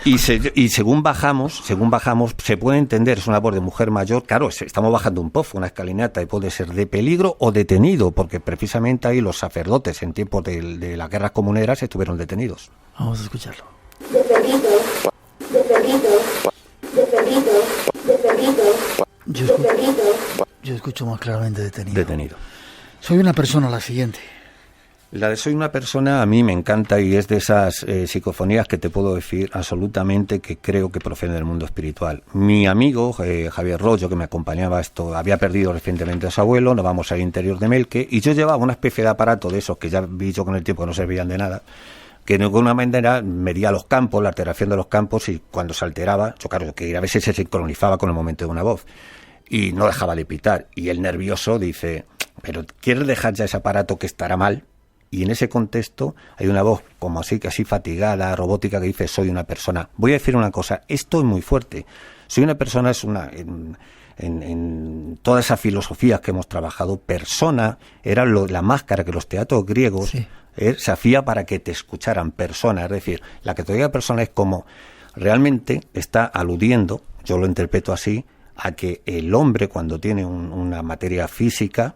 Y según bajamos, se puede entender, es una voz de mujer mayor, claro, estamos bajando un pozo, una escalinata, y puede ser de peligro o detenido, porque precisamente ahí los sacerdotes en tiempos de las guerras comuneras estuvieron detenidos. Vamos a escucharlo. De peligro. Yo escucho más claramente detenido. Detenido. Soy una persona, la siguiente. La de soy una persona a mí me encanta, y es de esas psicofonías que te puedo decir absolutamente que creo que proceden del mundo espiritual. Mi amigo Javier Rollo, que me acompañaba a esto, había perdido recientemente a su abuelo, nos vamos al interior de Melque, y yo llevaba una especie de aparato de esos que ya vi yo con el tiempo que no servían de nada, que de alguna manera medía los campos, la alteración de los campos, y cuando se alteraba, yo claro, que a veces se sincronizaba con el momento de una voz, y no dejaba de pitar, y el nervioso dice, pero ¿quieres dejar ya ese aparato que estará mal? Y en ese contexto hay una voz como así, casi fatigada, robótica, que dice, soy una persona. Voy a decir una cosa, esto es muy fuerte. Soy una persona, es una... En todas esas filosofías que hemos trabajado, persona era la máscara que los teatros griegos se hacía para que te escucharan, persona. Es decir, la categoría de persona es como realmente está aludiendo, yo lo interpreto así, a que el hombre cuando tiene una materia física,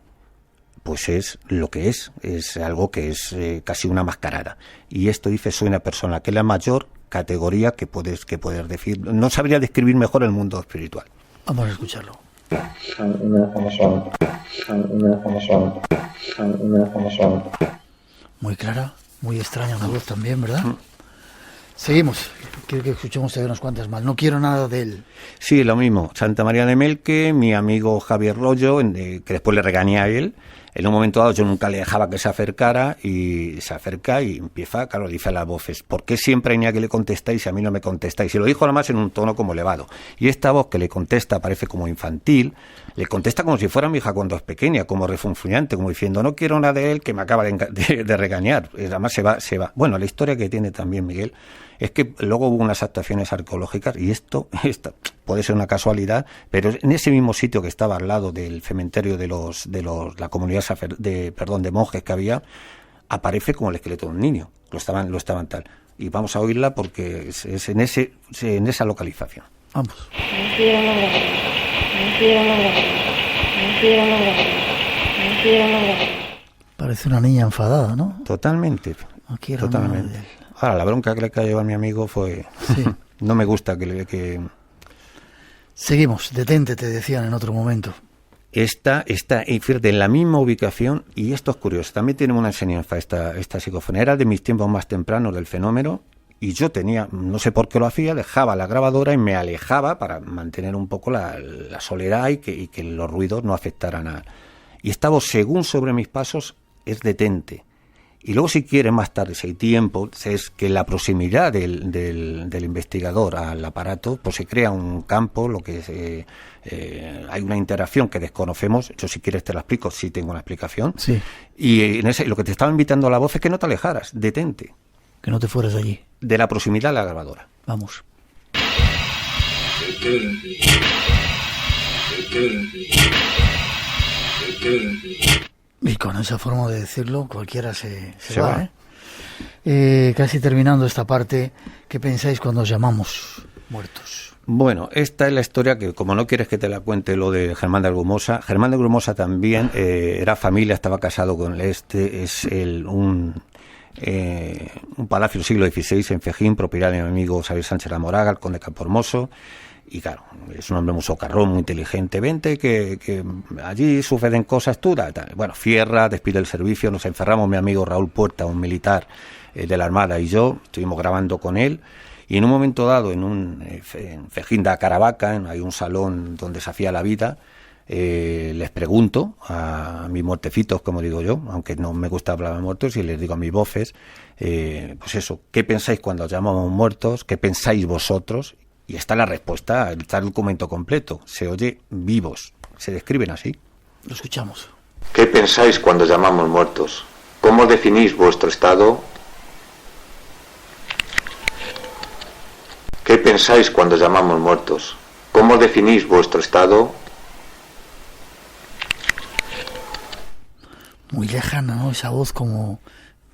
pues es lo que es algo que es casi una mascarada. Y esto dice, soy una persona, que es la mayor categoría que puedes decir. No sabría describir mejor el mundo espiritual. Vamos a escucharlo. Muy clara, muy extraña la voz también, ¿verdad? Seguimos. Quiero que escuchemos todavía unas cuantas más. No quiero nada de él. Sí, lo mismo. Santa María de Melque, mi amigo Javier Rollo, que después le regañé a él. En un momento dado yo nunca le dejaba que se acercara, y se acerca y empieza, claro, dice a las voces, ¿por qué siempre hay que le contestáis y a mí no me contestáis? Y lo dijo además en un tono como elevado. Y esta voz que le contesta parece como infantil, le contesta como si fuera mi hija cuando es pequeña, como refunfuñante, como diciendo, no quiero nada de él, que me acaba de regañar. Además se va. Bueno, la historia que tiene también Miguel es que luego hubo unas actuaciones arqueológicas, y esto puede ser una casualidad, pero en ese mismo sitio que estaba al lado del cementerio de la comunidad de monjes que había, aparece como el esqueleto de un niño. Lo estaban tal. Y vamos a oírla porque es en esa localización. Vamos. Parece una niña enfadada, ¿no? Totalmente. No quiero nada de él. Ahora, la bronca que le cayó a mi amigo fue... Sí. No me gusta que... Seguimos, detente, te decían en otro momento. Está fíjate, en la misma ubicación, y esto es curioso, también tiene una enseñanza esta psicofonía. Era de mis tiempos más tempranos del fenómeno, y yo tenía, no sé por qué lo hacía, dejaba la grabadora y me alejaba para mantener un poco la soledad y que los ruidos no afectaran a... Y esta voz, según sobre mis pasos, es detente. Y luego, si quieres, más tarde, si hay tiempo, es que la proximidad del investigador al aparato, pues se crea un campo, lo que hay una interacción que desconocemos. Yo, si quieres, te la explico, si tengo una explicación. Sí. Y lo que te estaba invitando a la voz es que no te alejaras, detente. Que no te fueras de allí. De la proximidad a la grabadora. Vamos. Y con esa forma de decirlo, cualquiera se va, ¿eh? Casi terminando esta parte, ¿qué pensáis cuando os llamamos muertos? Bueno, esta es la historia que, como no quieres que te la cuente lo de Germán de Argumosa, Germán de Argumosa también era familia, estaba casado con es un palacio del siglo XVI en Fejín, propiedad de mi amigo Xavier Sánchez La Moraga, el conde Campohermoso. Y claro, es un hombre muy socarrón, muy inteligente. Vente, que allí suceden cosas tal. Bueno, cierra, despide el servicio, nos encerramos mi amigo Raúl Puerta, un militar de la Armada, y yo, estuvimos grabando con él. Y en un momento dado, en Fejín de Caravaca, hay un salón donde se hacía la vida, les pregunto a mis muertecitos, como digo yo, aunque no me gusta hablar de muertos, y les digo a mis voces, pues eso, ¿qué pensáis cuando os llamamos muertos? ¿Qué pensáis vosotros? Y está la respuesta, está el documento completo. Se oye vivos, se describen así. Lo escuchamos. ¿Qué pensáis cuando llamamos muertos? ¿Cómo definís vuestro estado? ¿Qué pensáis cuando llamamos muertos? ¿Cómo definís vuestro estado? Muy lejana, ¿no? Esa voz como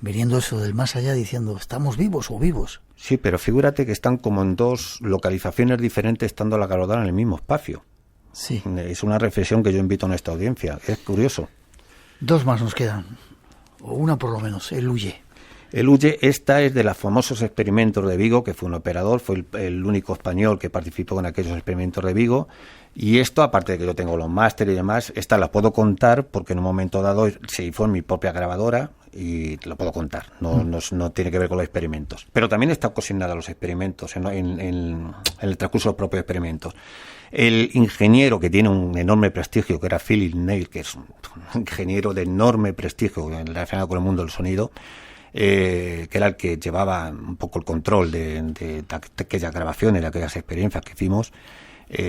viniendo eso del más allá diciendo, ¿estamos vivos o vivos? Sí, pero figúrate que están como en dos localizaciones diferentes, estando la Carodana en el mismo espacio. Sí. Es una reflexión que yo invito a nuestra audiencia. Es curioso. 2 más nos quedan, o una por lo menos, el Huye. El Huye, esta es de los famosos experimentos de Vigo, que fue un operador, fue el único español que participó en aquellos experimentos de Vigo. Y esto, aparte de que yo tengo los másteres y demás, esta la puedo contar porque en un momento dado se hizo en mi propia grabadora y lo puedo contar. No tiene que ver con los experimentos. Pero también está cocinada los experimentos en el transcurso de los propios experimentos. El ingeniero que tiene un enorme prestigio, que era Philip Neil, que es un ingeniero de enorme prestigio relacionado con el mundo del sonido, que era el que llevaba un poco el control de aquellas grabaciones, de aquellas experiencias que hicimos,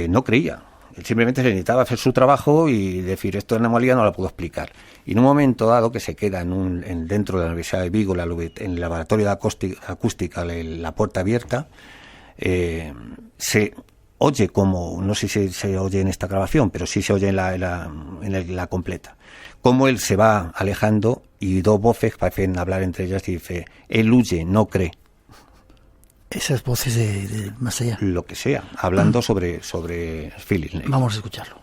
no creía. Él simplemente se necesitaba hacer su trabajo y decir, esto es anomalía, no la puedo explicar. Y en un momento dado, que se queda dentro de la Universidad de Vigo, en el laboratorio de acústica, la puerta abierta, se oye como, no sé si se oye en esta grabación, pero sí se oye en la completa, cómo él se va alejando y 2 voces parecen hablar entre ellas y dice, él huye, no cree. Esas voces de más allá. Lo que sea, hablando sobre Philip Neil. Vamos a escucharlo.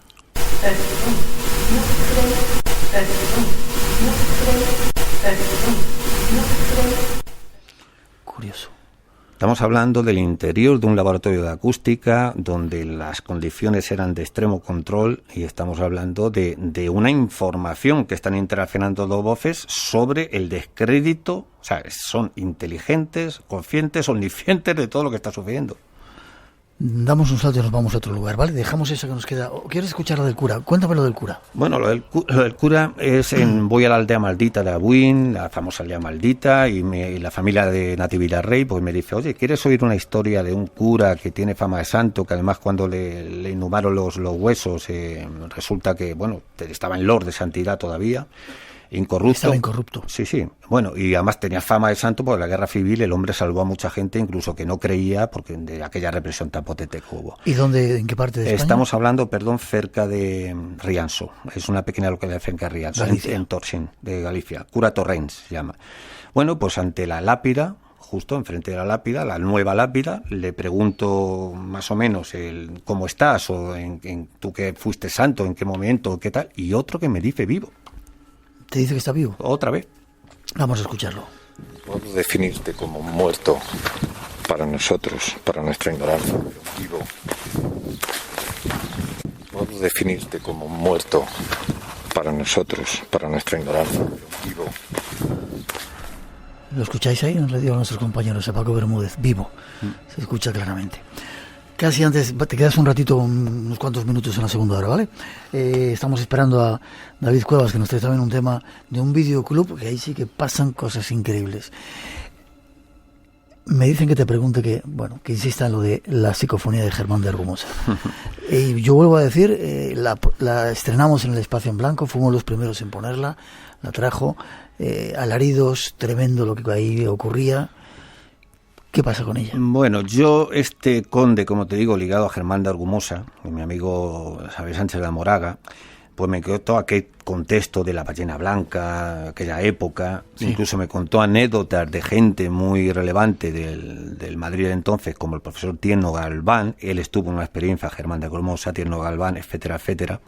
Curioso. Estamos hablando del interior de un laboratorio de acústica donde las condiciones eran de extremo control y estamos hablando de una información que están interaccionando 2 voces sobre el descrédito. O sea, son inteligentes, conscientes, omniscientes de todo lo que está sucediendo. Damos un salto y nos vamos a otro lugar, ¿vale? Dejamos eso que nos queda. ¿Quieres escuchar lo del cura? Cuéntame lo del cura. Bueno, lo del cura es voy a la aldea maldita de Abuin, la famosa aldea maldita, y la familia de Natividad Rey pues me dice, oye, ¿quieres oír una historia de un cura que tiene fama de santo, que además cuando le inhumaron los huesos resulta que, bueno, estaba en lord de santidad todavía, incorrupto. Estaba incorrupto. Sí. Bueno, y además tenía fama de santo porque en la guerra civil el hombre salvó a mucha gente, incluso que no creía, porque de aquella represión tan potente que hubo. ¿Y en qué parte de España? Estamos hablando, cerca de Rianso. Es una pequeña localidad cerca de Rianso, en Torxín, de Galicia. Cura Torrens se llama. Bueno, pues ante la lápida, justo enfrente de la lápida, la nueva lápida, le pregunto más o menos cómo estás, o tú que fuiste santo, en qué momento, qué tal, y otro que me dice vivo. ¿Te dice que está vivo? Otra vez. Vamos a escucharlo. Puedo definirte como muerto para nosotros, para nuestra ignorancia. Vivo. Puedo definirte como muerto para nosotros, para nuestra ignorancia. Vivo. ¿Lo escucháis ahí? Nos le digo a nuestros compañeros, a Paco Bermúdez. Vivo. Se escucha claramente. Casi antes, te quedas un ratito, unos cuantos minutos en la segunda hora, ¿vale? Estamos esperando a David Cuevas, que nos trae también un tema de un videoclub, que ahí sí que pasan cosas increíbles. Me dicen que te pregunte que insista en lo de la psicofonía de Germán de Argumosa. Y yo vuelvo a decir, la estrenamos en el Espacio en Blanco, fuimos los primeros en ponerla, la trajo, alaridos, tremendo lo que ahí ocurría. ¿Qué pasa con ella? Bueno, yo, conde, como te digo, ligado a Germán de Argumosa, mi amigo Xavier Sánchez de la Moraga, pues me quedó todo aquel contexto de la ballena blanca, aquella época. Sí. Incluso me contó anécdotas de gente muy relevante del Madrid de entonces, como el profesor Tierno Galván. Él estuvo en una experiencia, Germán de Argumosa, Tierno Galván, etcétera, etcétera.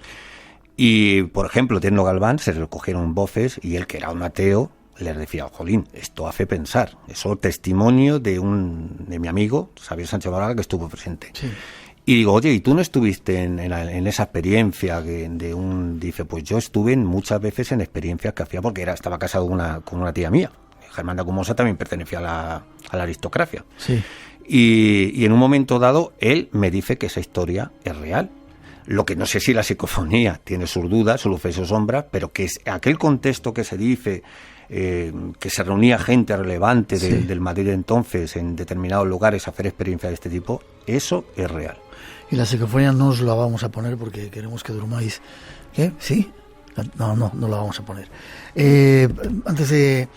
Y, por ejemplo, Tierno Galván se recogieron voces y él, que era un ateo, les decía, jolín, esto hace pensar. Eso testimonio de mi amigo, Xavier Sánchez Moraga, que estuvo presente. Sí. Y digo, oye, ¿y tú no estuviste en esa experiencia dice, pues yo estuve muchas veces en experiencias que hacía, porque estaba casado con una tía mía. Germán de Argumosa también pertenecía a la aristocracia. Sí. Y en un momento dado, él me dice que esa historia es real. Lo que no sé si la psicofonía tiene sus dudas, sus luces y sus sombras, pero que es aquel contexto que se dice, que se reunía gente relevante del Madrid de entonces en determinados lugares a hacer experiencias de este tipo, eso es real. Y la psicofonía no os la vamos a poner porque queremos que durmáis. ¿Qué? ¿Sí? No la vamos a poner. Antes de...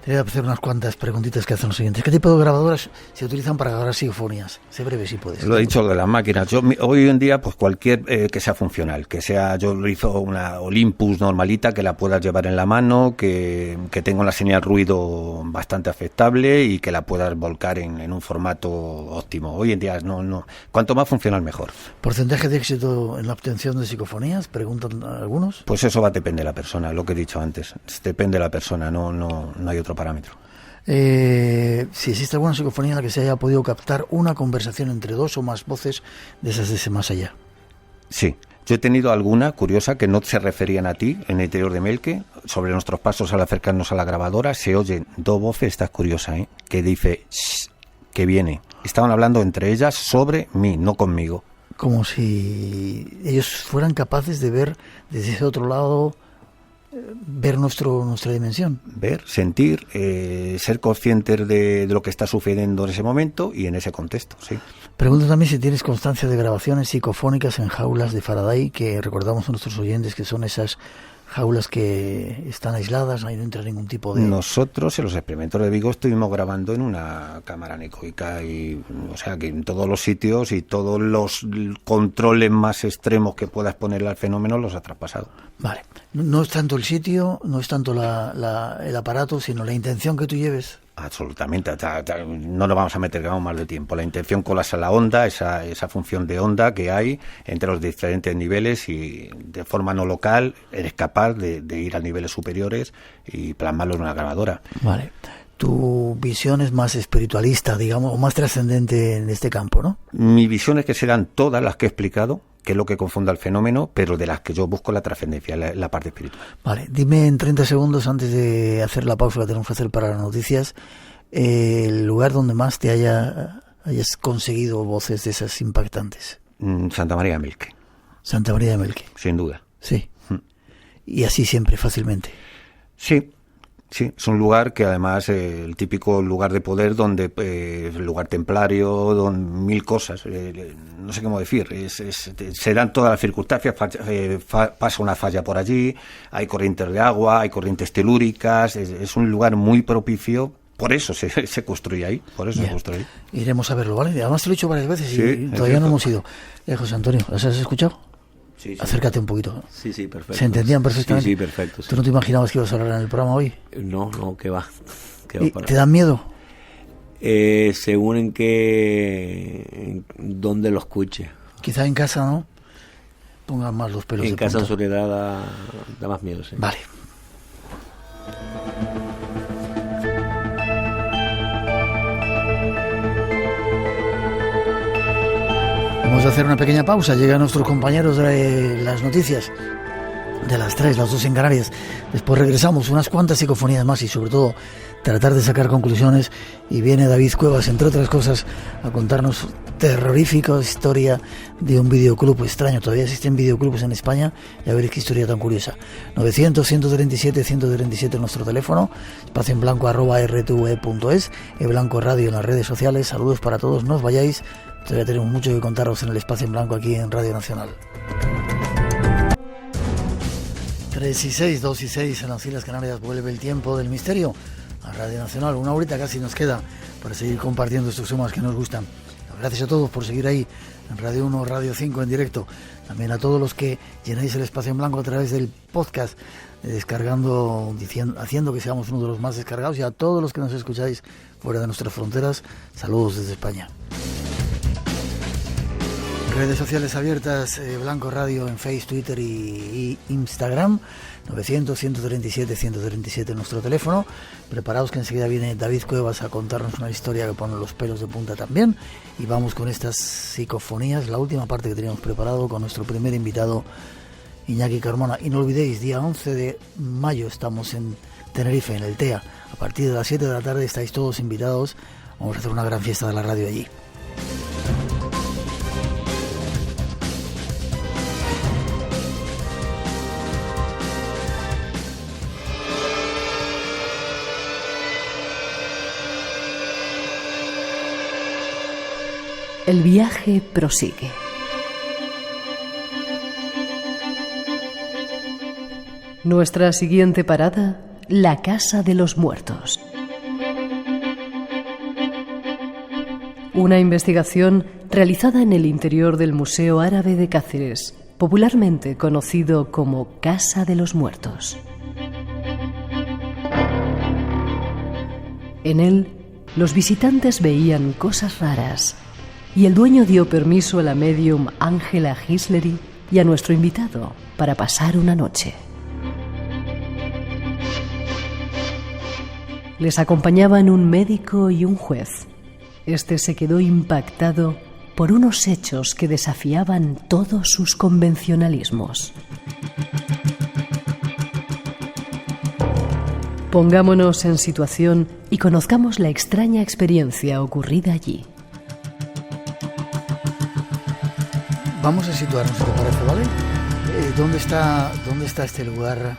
Te voy a hacer unas cuantas preguntitas que hacen los siguientes. ¿Qué tipo de grabadoras se utilizan para grabar psicofonías? Sé breve si puedes. Lo he dicho de las máquinas. Yo hoy en día, pues cualquier que sea funcional, que sea, yo lo hizo una Olympus normalita, que la puedas llevar en la mano, que tenga una señal ruido bastante aceptable y que la puedas volcar en un formato óptimo. Hoy en día no. Cuanto más funcional, mejor. ¿Porcentaje de éxito en la obtención de psicofonías? Preguntan algunos. Pues eso va a depender de la persona, lo que he dicho antes. Depende de la persona, no hay otro parámetro. Si existe alguna psicofonía en la que se haya podido captar una conversación entre dos o más voces de esas de ese más allá. Sí, yo he tenido alguna curiosa que no se referían a ti en el interior de Melque. Sobre nuestros pasos al acercarnos a la grabadora se oyen dos voces, esta es curiosa, que dice shh, que viene. Estaban hablando entre ellas sobre mí, no conmigo. Como si ellos fueran capaces de ver desde ese otro lado, ver nuestra dimensión. Ver, sentir, ser conscientes de lo que está sucediendo en ese momento y en ese contexto, sí. Pregunto también si tienes constancia de grabaciones psicofónicas en jaulas de Faraday, que recordamos a nuestros oyentes que son esas jaulas que están aisladas, ahí no entra ningún tipo de... Nosotros en los experimentos de Vigo estuvimos grabando en una cámara anecoica y, o sea, que en todos los sitios y todos los controles más extremos que puedas ponerle al fenómeno los ha traspasado. Vale. No es tanto el sitio, no es tanto el aparato, sino la intención que tú lleves. Absolutamente, no nos vamos a meter más de tiempo. La intención colapsa la onda, esa función de onda que hay entre los diferentes niveles y de forma no local eres capaz de ir a niveles superiores y plasmarlo en una grabadora. Vale. Tu visión es más espiritualista, digamos, o más trascendente en este campo, ¿no? Mi visión es que serán todas las que he explicado, que es lo que confunda el fenómeno, pero de las que yo busco la trascendencia, la parte espiritual. Vale, dime en 30 segundos, antes de hacer la pausa que tenemos que hacer para las noticias, el lugar donde más te hayas conseguido voces de esas impactantes. Santa María de Melque. Santa María de Melque. Sin duda. Sí. Y así siempre, fácilmente. Sí. Sí, es un lugar que además el típico lugar de poder donde el lugar templario, donde mil cosas, no sé cómo decir, se dan todas las circunstancias, pasa una falla por allí, hay corrientes de agua, hay corrientes telúricas, es un lugar muy propicio. Por eso se construye ahí, se construye ahí. Iremos a verlo, ¿vale? Además te lo he dicho varias veces y sí, todavía no hemos ido. José Antonio, ¿las has escuchado? Sí, acércate un poquito. Sí, perfecto. ¿Se entendían perfectamente? Sí, perfecto. Sí. ¿Tú no te imaginabas que ibas a hablar en el programa hoy? No, ¿qué va? ¿Te dan miedo? Según en dónde lo escuche. Quizá en casa, ¿no? Pongan más los pelos de punta. En casa en soledad da más miedo, sí. Vale. Vamos a hacer una pequeña pausa. Llegan nuestros compañeros de las noticias de las 3, las 2 en Canarias. Después regresamos, unas cuantas psicofonías más y sobre todo tratar de sacar conclusiones. Y viene David Cuevas, entre otras cosas, a contarnos terrorífica historia de un videoclub extraño. Todavía existen videoclubs en España y a ver qué historia tan curiosa. 900-137-137 nuestro teléfono, espacio en blanco @rtve.es, Blanco Radio en las redes sociales. Saludos para todos, no os vayáis. Todavía tenemos mucho que contaros en el espacio en blanco aquí en Radio Nacional. 3 y 6, 2 y 6 en las Islas Canarias vuelve el tiempo del misterio a Radio Nacional. Una horita casi nos queda para seguir compartiendo estos temas que nos gustan. Gracias a todos por seguir ahí en Radio 1, Radio 5 en directo. También a todos los que llenáis el espacio en blanco a través del podcast, descargando, haciendo que seamos uno de los más descargados. Y a todos los que nos escucháis fuera de nuestras fronteras, saludos desde España. Redes sociales abiertas, Blanco Radio en Facebook, Twitter y Instagram. 900-137-137 nuestro teléfono. Preparaos que enseguida viene David Cuevas a contarnos una historia que pone los pelos de punta también. Y vamos con estas psicofonías, la última parte que teníamos preparado con nuestro primer invitado, Iñaki Carmona. Y no olvidéis, día 11 de mayo estamos en Tenerife, en el TEA. A partir de las 7 de la tarde estáis todos invitados. Vamos a hacer una gran fiesta de la radio allí. El viaje prosigue. Nuestra siguiente parada, la Casa de los Muertos. Una investigación realizada en el interior del Museo Árabe de Cáceres, popularmente conocido como Casa de los Muertos. En él, los visitantes veían cosas raras y el dueño dio permiso a la médium Ángela Gisleri y a nuestro invitado para pasar una noche. Les acompañaban un médico y un juez. Este se quedó impactado por unos hechos que desafiaban todos sus convencionalismos. Pongámonos en situación y conozcamos la extraña experiencia ocurrida allí. Vamos a situarnos, si te parece, ¿vale? ¿Dónde está este lugar?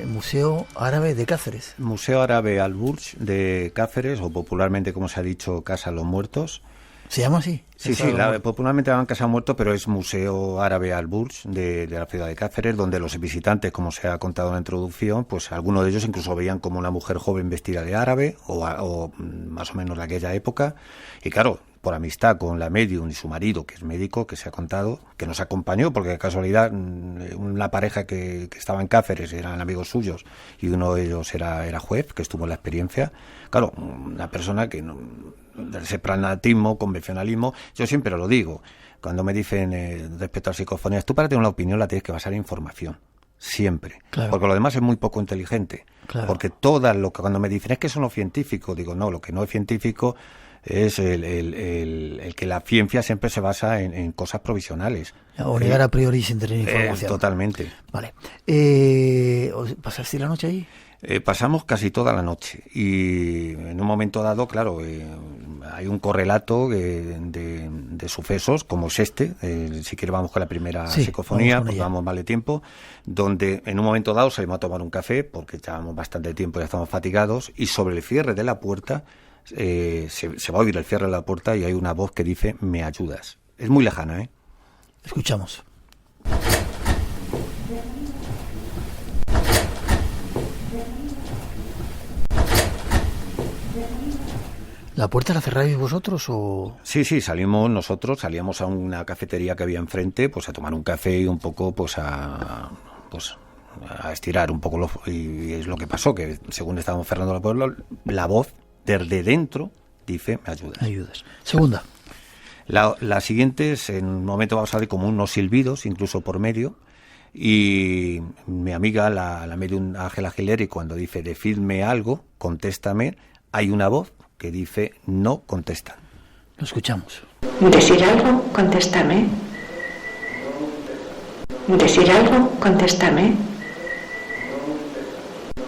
Museo Árabe de Cáceres. Museo Árabe Al-Burj de Cáceres, o popularmente, como se ha dicho, Casa de los Muertos. ¿Se llama así? Sí, popularmente llaman Casa Muerto, pero es Museo Árabe Al-Burj de la ciudad de Cáceres, donde los visitantes, como se ha contado en la introducción, pues algunos de ellos incluso veían como una mujer joven vestida de árabe, o más o menos de aquella época, y claro, por amistad con la medium y su marido, que es médico, que se ha contado, que nos acompañó, porque de casualidad una pareja que estaba en Cáceres eran amigos suyos, y uno de ellos era juez, que estuvo en la experiencia. Claro, una persona que del sepranatismo, convencionalismo, yo siempre lo digo, cuando me dicen respecto a psicofonías, tú para tener una opinión la tienes que basar en información, siempre, claro. Porque lo demás es muy poco inteligente, claro. Porque cuando me dicen es que eso no es científico, digo no, lo que no es científico es el que la ciencia siempre se basa en cosas provisionales. O negar a priori sin tener información. Totalmente. Vale. ¿Pasaste la noche allí? Pasamos casi toda la noche y en un momento dado, claro, hay un correlato de sucesos como es este, si quieres vamos con la primera psicofonía, porque vamos mal de tiempo, donde en un momento dado salimos a tomar un café porque llevamos bastante tiempo, ya estamos fatigados, y sobre el cierre de la puerta se va a oír el cierre de la puerta y hay una voz que dice ¿me ayudas? Es muy lejana, ¿eh? Escuchamos. ¿La puerta la cerráis vosotros o...? Sí, salíamos a una cafetería que había enfrente, pues a tomar un café y un poco pues a estirar un poco y es lo que pasó, que según estábamos cerrando la puerta, la voz desde dentro dice ¿me ayudas? Me ayudas. Segunda. La siguiente es, en un momento vamos a ver como unos silbidos, incluso por medio, y mi amiga, la medium Ángela Gisleri, cuando dice decidme algo, contéstame, hay una voz que dice no contestan. Lo escuchamos. Decir algo, contéstame. Decir algo, contéstame.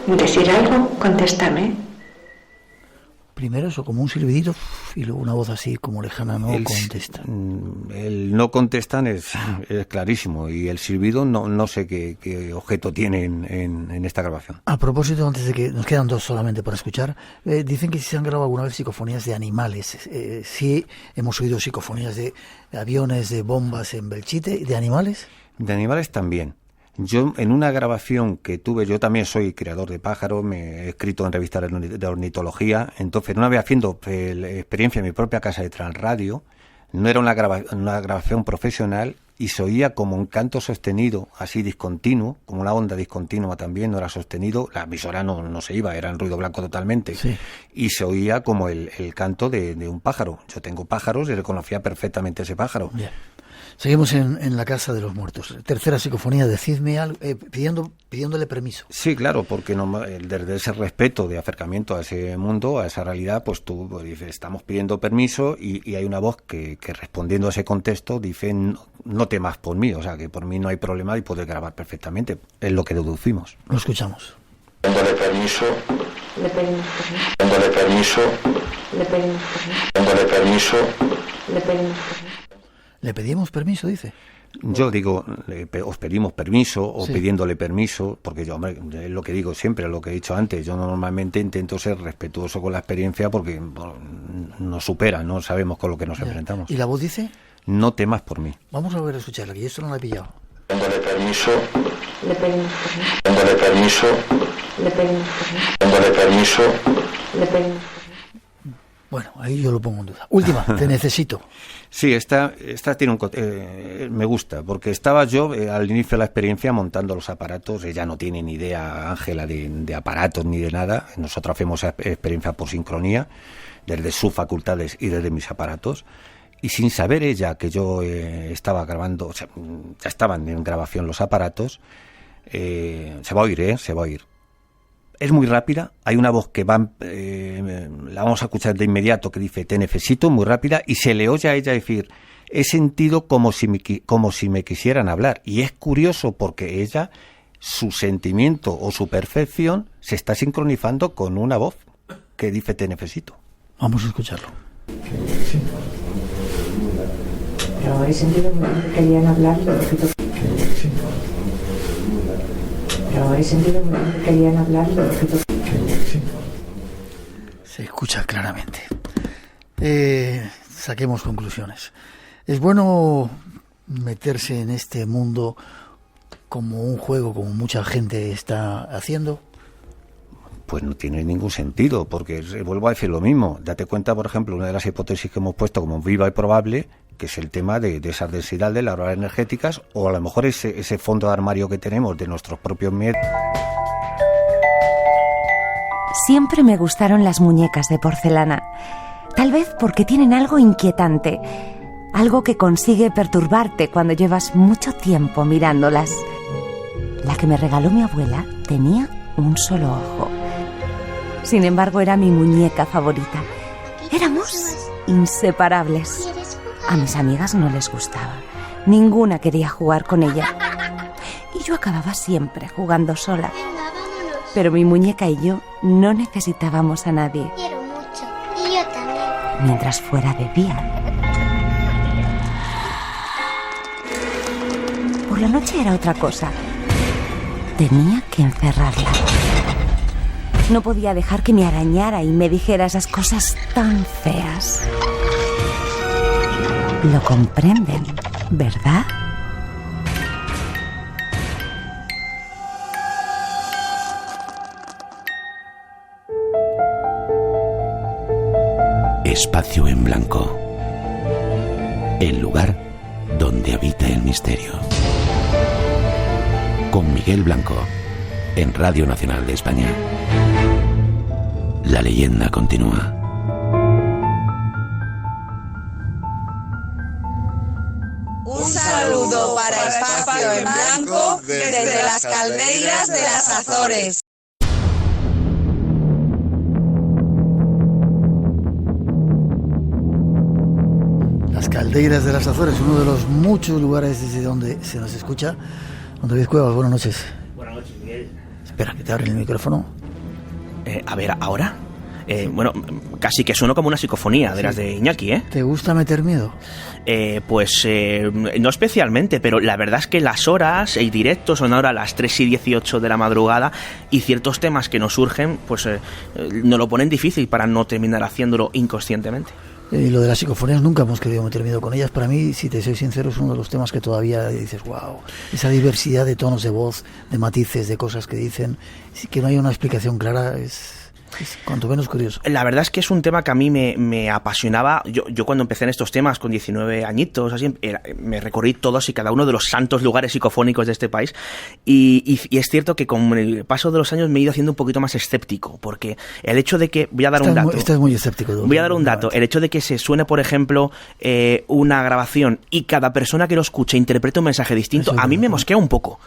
Decir algo, contéstame. Primero eso, como un silbidito, y luego una voz así como lejana, no contesta. El no contestan es clarísimo, y el silbido no sé qué objeto tiene en esta grabación. A propósito, antes de que nos quedan dos solamente para escuchar, dicen que si se han grabado alguna vez psicofonías de animales. Sí, hemos oído psicofonías de aviones, de bombas en Belchite, ¿de animales? De animales también. Yo, en una grabación que tuve, yo también soy creador de pájaros, me he escrito en revistas de ornitología, entonces una vez haciendo experiencia en mi propia casa de Transradio, no era una grabación profesional y se oía como un canto sostenido, así discontinuo, como una onda discontinua también, no era sostenido, la emisora no se iba, era en ruido blanco totalmente, sí. Y se oía como el canto de un pájaro. Yo tengo pájaros y reconocía perfectamente ese pájaro. Yeah. Seguimos en la Casa de los Muertos. Tercera psicofonía, decidme algo, pidiéndole permiso. Sí, claro, porque desde ese respeto de acercamiento a ese mundo, a esa realidad, pues tú dices, estamos pidiendo permiso y hay una voz que respondiendo a ese contexto dice, no temas por mí, o sea, que por mí no hay problema y poder grabar perfectamente. Es lo que deducimos. Lo escuchamos. Dándole permiso. Le pedimos permiso. Dándole permiso. Le pedimos permiso. Dándole permiso. Le pedimos permiso. ¿Le pedimos permiso, dice? Yo digo, os pedimos permiso o pidiéndole permiso, porque yo, hombre, es lo que digo siempre, lo que he dicho antes, yo normalmente intento ser respetuoso con la experiencia porque nos supera, no sabemos con lo que nos enfrentamos. ¿Y la voz dice? No temas por mí. Vamos a ver a escucharla, que yo esto no la he pillado. Dándole permiso. Le pedimos permiso. Dándole permiso. Le pedimos permiso. Dándole permiso. Le pedimos. Bueno, ahí yo lo pongo en duda. Última, te necesito. Sí, esta tiene me gusta, porque estaba yo al inicio de la experiencia montando los aparatos. Ella no tiene ni idea, Ángela, de aparatos ni de nada. Nosotros hacemos experiencia por sincronía, desde sus facultades y desde mis aparatos. Y sin saber ella que yo estaba grabando, o sea, ya estaban en grabación los aparatos, se va a oír, se va a oír. Es muy rápida, hay una voz que va, la vamos a escuchar de inmediato, que dice, te necesito, muy rápida, y se le oye a ella decir, he sentido como si me quisieran hablar. Y es curioso porque ella, su sentimiento o su percepción, se está sincronizando con una voz que dice, te necesito. Vamos a escucharlo. Pero he sentido que querían hablar y necesito. Pero he sentido que querían hablar y necesito. Se escucha claramente. Saquemos conclusiones. ¿Es bueno meterse en este mundo como un juego, como mucha gente está haciendo? Pues no tiene ningún sentido, porque vuelvo a decir lo mismo. Date cuenta, por ejemplo, una de las hipótesis que hemos puesto como viva y probable, que es el tema de esa densidad de las auroras energéticas, o a lo mejor ese fondo de armario que tenemos de nuestros propios miedos. Siempre me gustaron las muñecas de porcelana, tal vez porque tienen algo inquietante, algo que consigue perturbarte cuando llevas mucho tiempo mirándolas. La que me regaló mi abuela tenía un solo ojo. Sin embargo, era mi muñeca favorita. Éramos inseparables. A mis amigas no les gustaba. Ninguna quería jugar con ella. Y yo acababa siempre jugando sola. Pero mi muñeca y yo no necesitábamos a nadie. Quiero mucho. Y yo también. Mientras fuera de día. Por la noche era otra cosa. Tenía que encerrarla. No podía dejar que me arañara y me dijera esas cosas tan feas. Lo comprenden, ¿verdad? Espacio en blanco. El lugar donde habita el misterio. Con Miguel Blanco, en Radio Nacional de España. La leyenda continúa. Un saludo para Espacio en Blanco desde las calderas de las Azores. Las calderas de las Azores, uno de los muchos lugares desde donde se nos escucha. Don David Cuevas, buenas noches. Buenas noches, Miguel. Espera, que te abren el micrófono. A ver, ¿ahora? Bueno, casi que sueno como una psicofonía de las de Iñaki, ¿eh? ¿Te gusta meter miedo? Pues no especialmente, pero la verdad es que las horas y directos son ahora las 3:18 de la madrugada y ciertos temas que nos surgen, pues nos lo ponen difícil para no terminar haciéndolo inconscientemente. Lo de las psicofonías nunca hemos querido meter miedo con ellas. Para mí, si te soy sincero, es uno de los temas que todavía dices, wow, esa diversidad de tonos de voz, de matices, de cosas que dicen, que no hay una explicación clara, es cuanto menos curioso. La verdad es que es un tema que a mí me apasionaba. Yo cuando empecé en estos temas con 19 añitos, así, me recorrí todos y cada uno de los santos lugares psicofónicos de este país y es cierto que con el paso de los años me he ido haciendo un poquito más escéptico, porque el hecho de que, voy a dar un dato. Estás muy escéptico. Voy a dar un dato. El hecho de que se suene, por ejemplo, una grabación y cada persona que lo escuche interprete un mensaje distinto, a mí me mosquea un poco.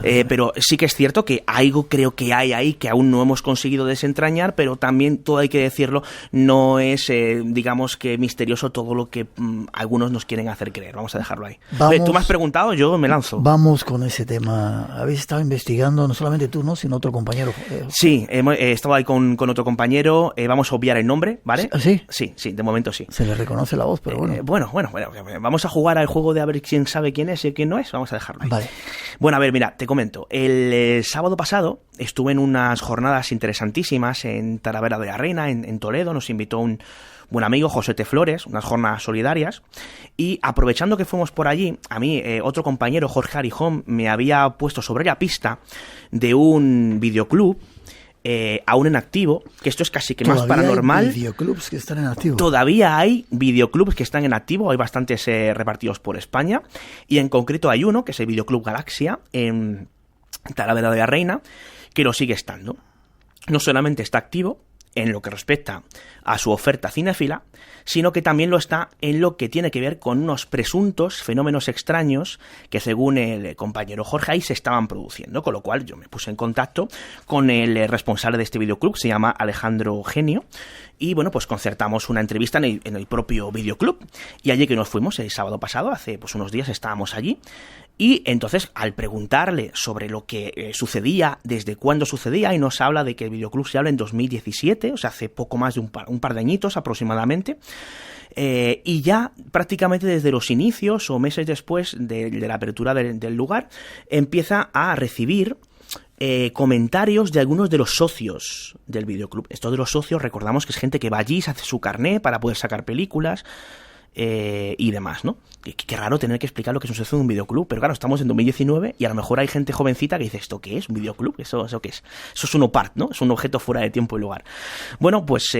Pero sí que es cierto que algo creo que hay ahí que aún no hemos conseguido desentrañar, misteria, pero también, todo hay que decirlo, no es, digamos que misterioso todo lo que algunos nos quieren hacer creer. Vamos a dejarlo ahí. Tú me has preguntado, yo me lanzo. Vamos con ese tema. Habéis estado investigando, no solamente tú, ¿no?, sino otro compañero. Sí, he estado ahí con otro compañero. Vamos a obviar el nombre, ¿vale? ¿Sí? Sí, de momento sí. Se le reconoce la voz, pero bueno. Bueno, vamos a jugar al juego de a ver quién sabe quién es y quién no es. Vamos a dejarlo ahí. Vale. Bueno, a ver, mira, te comento. El sábado pasado estuve en unas jornadas interesantísimas en Talavera de la Reina, en Toledo. Nos invitó un buen amigo, José T. Flores, unas jornadas solidarias. Y aprovechando que fuimos por allí, a mí otro compañero, Jorge Arijón, me había puesto sobre la pista de un videoclub aún en activo, que esto es casi que más paranormal. ¿Hay videoclubs que están en activo? Todavía hay videoclubs que están en activo, hay bastantes repartidos por España, y en concreto hay uno, que es el Videoclub Galaxia, en Talavera de la Reina, que lo sigue estando. No solamente está activo en lo que respecta a su oferta cinéfila, sino que también lo está en lo que tiene que ver con unos presuntos fenómenos extraños que, según el compañero Jorge, ahí se estaban produciendo, con lo cual yo me puse en contacto con el responsable de este videoclub, se llama Alejandro Genio, y bueno, pues concertamos una entrevista en el propio videoclub, y allí que nos fuimos el sábado pasado, hace pues unos días estábamos allí. Y entonces, al preguntarle sobre lo que sucedía, desde cuándo sucedía, y nos habla de que el videoclub se habla en 2017, o sea, hace poco más de un par de añitos aproximadamente, y ya prácticamente desde los inicios o meses después de la apertura del lugar, empieza a recibir comentarios de algunos de los socios del videoclub. Esto de los socios, recordamos que es gente que va allí, se hace su carné para poder sacar películas, y demás, ¿no? Qué raro tener que explicar lo que sucede en un videoclub, pero claro, estamos en 2019 y a lo mejor hay gente jovencita que dice, ¿esto qué es? ¿Un videoclub? ¿Eso qué es? Eso es un OPART, ¿no? Es un objeto fuera de tiempo y lugar. Bueno, pues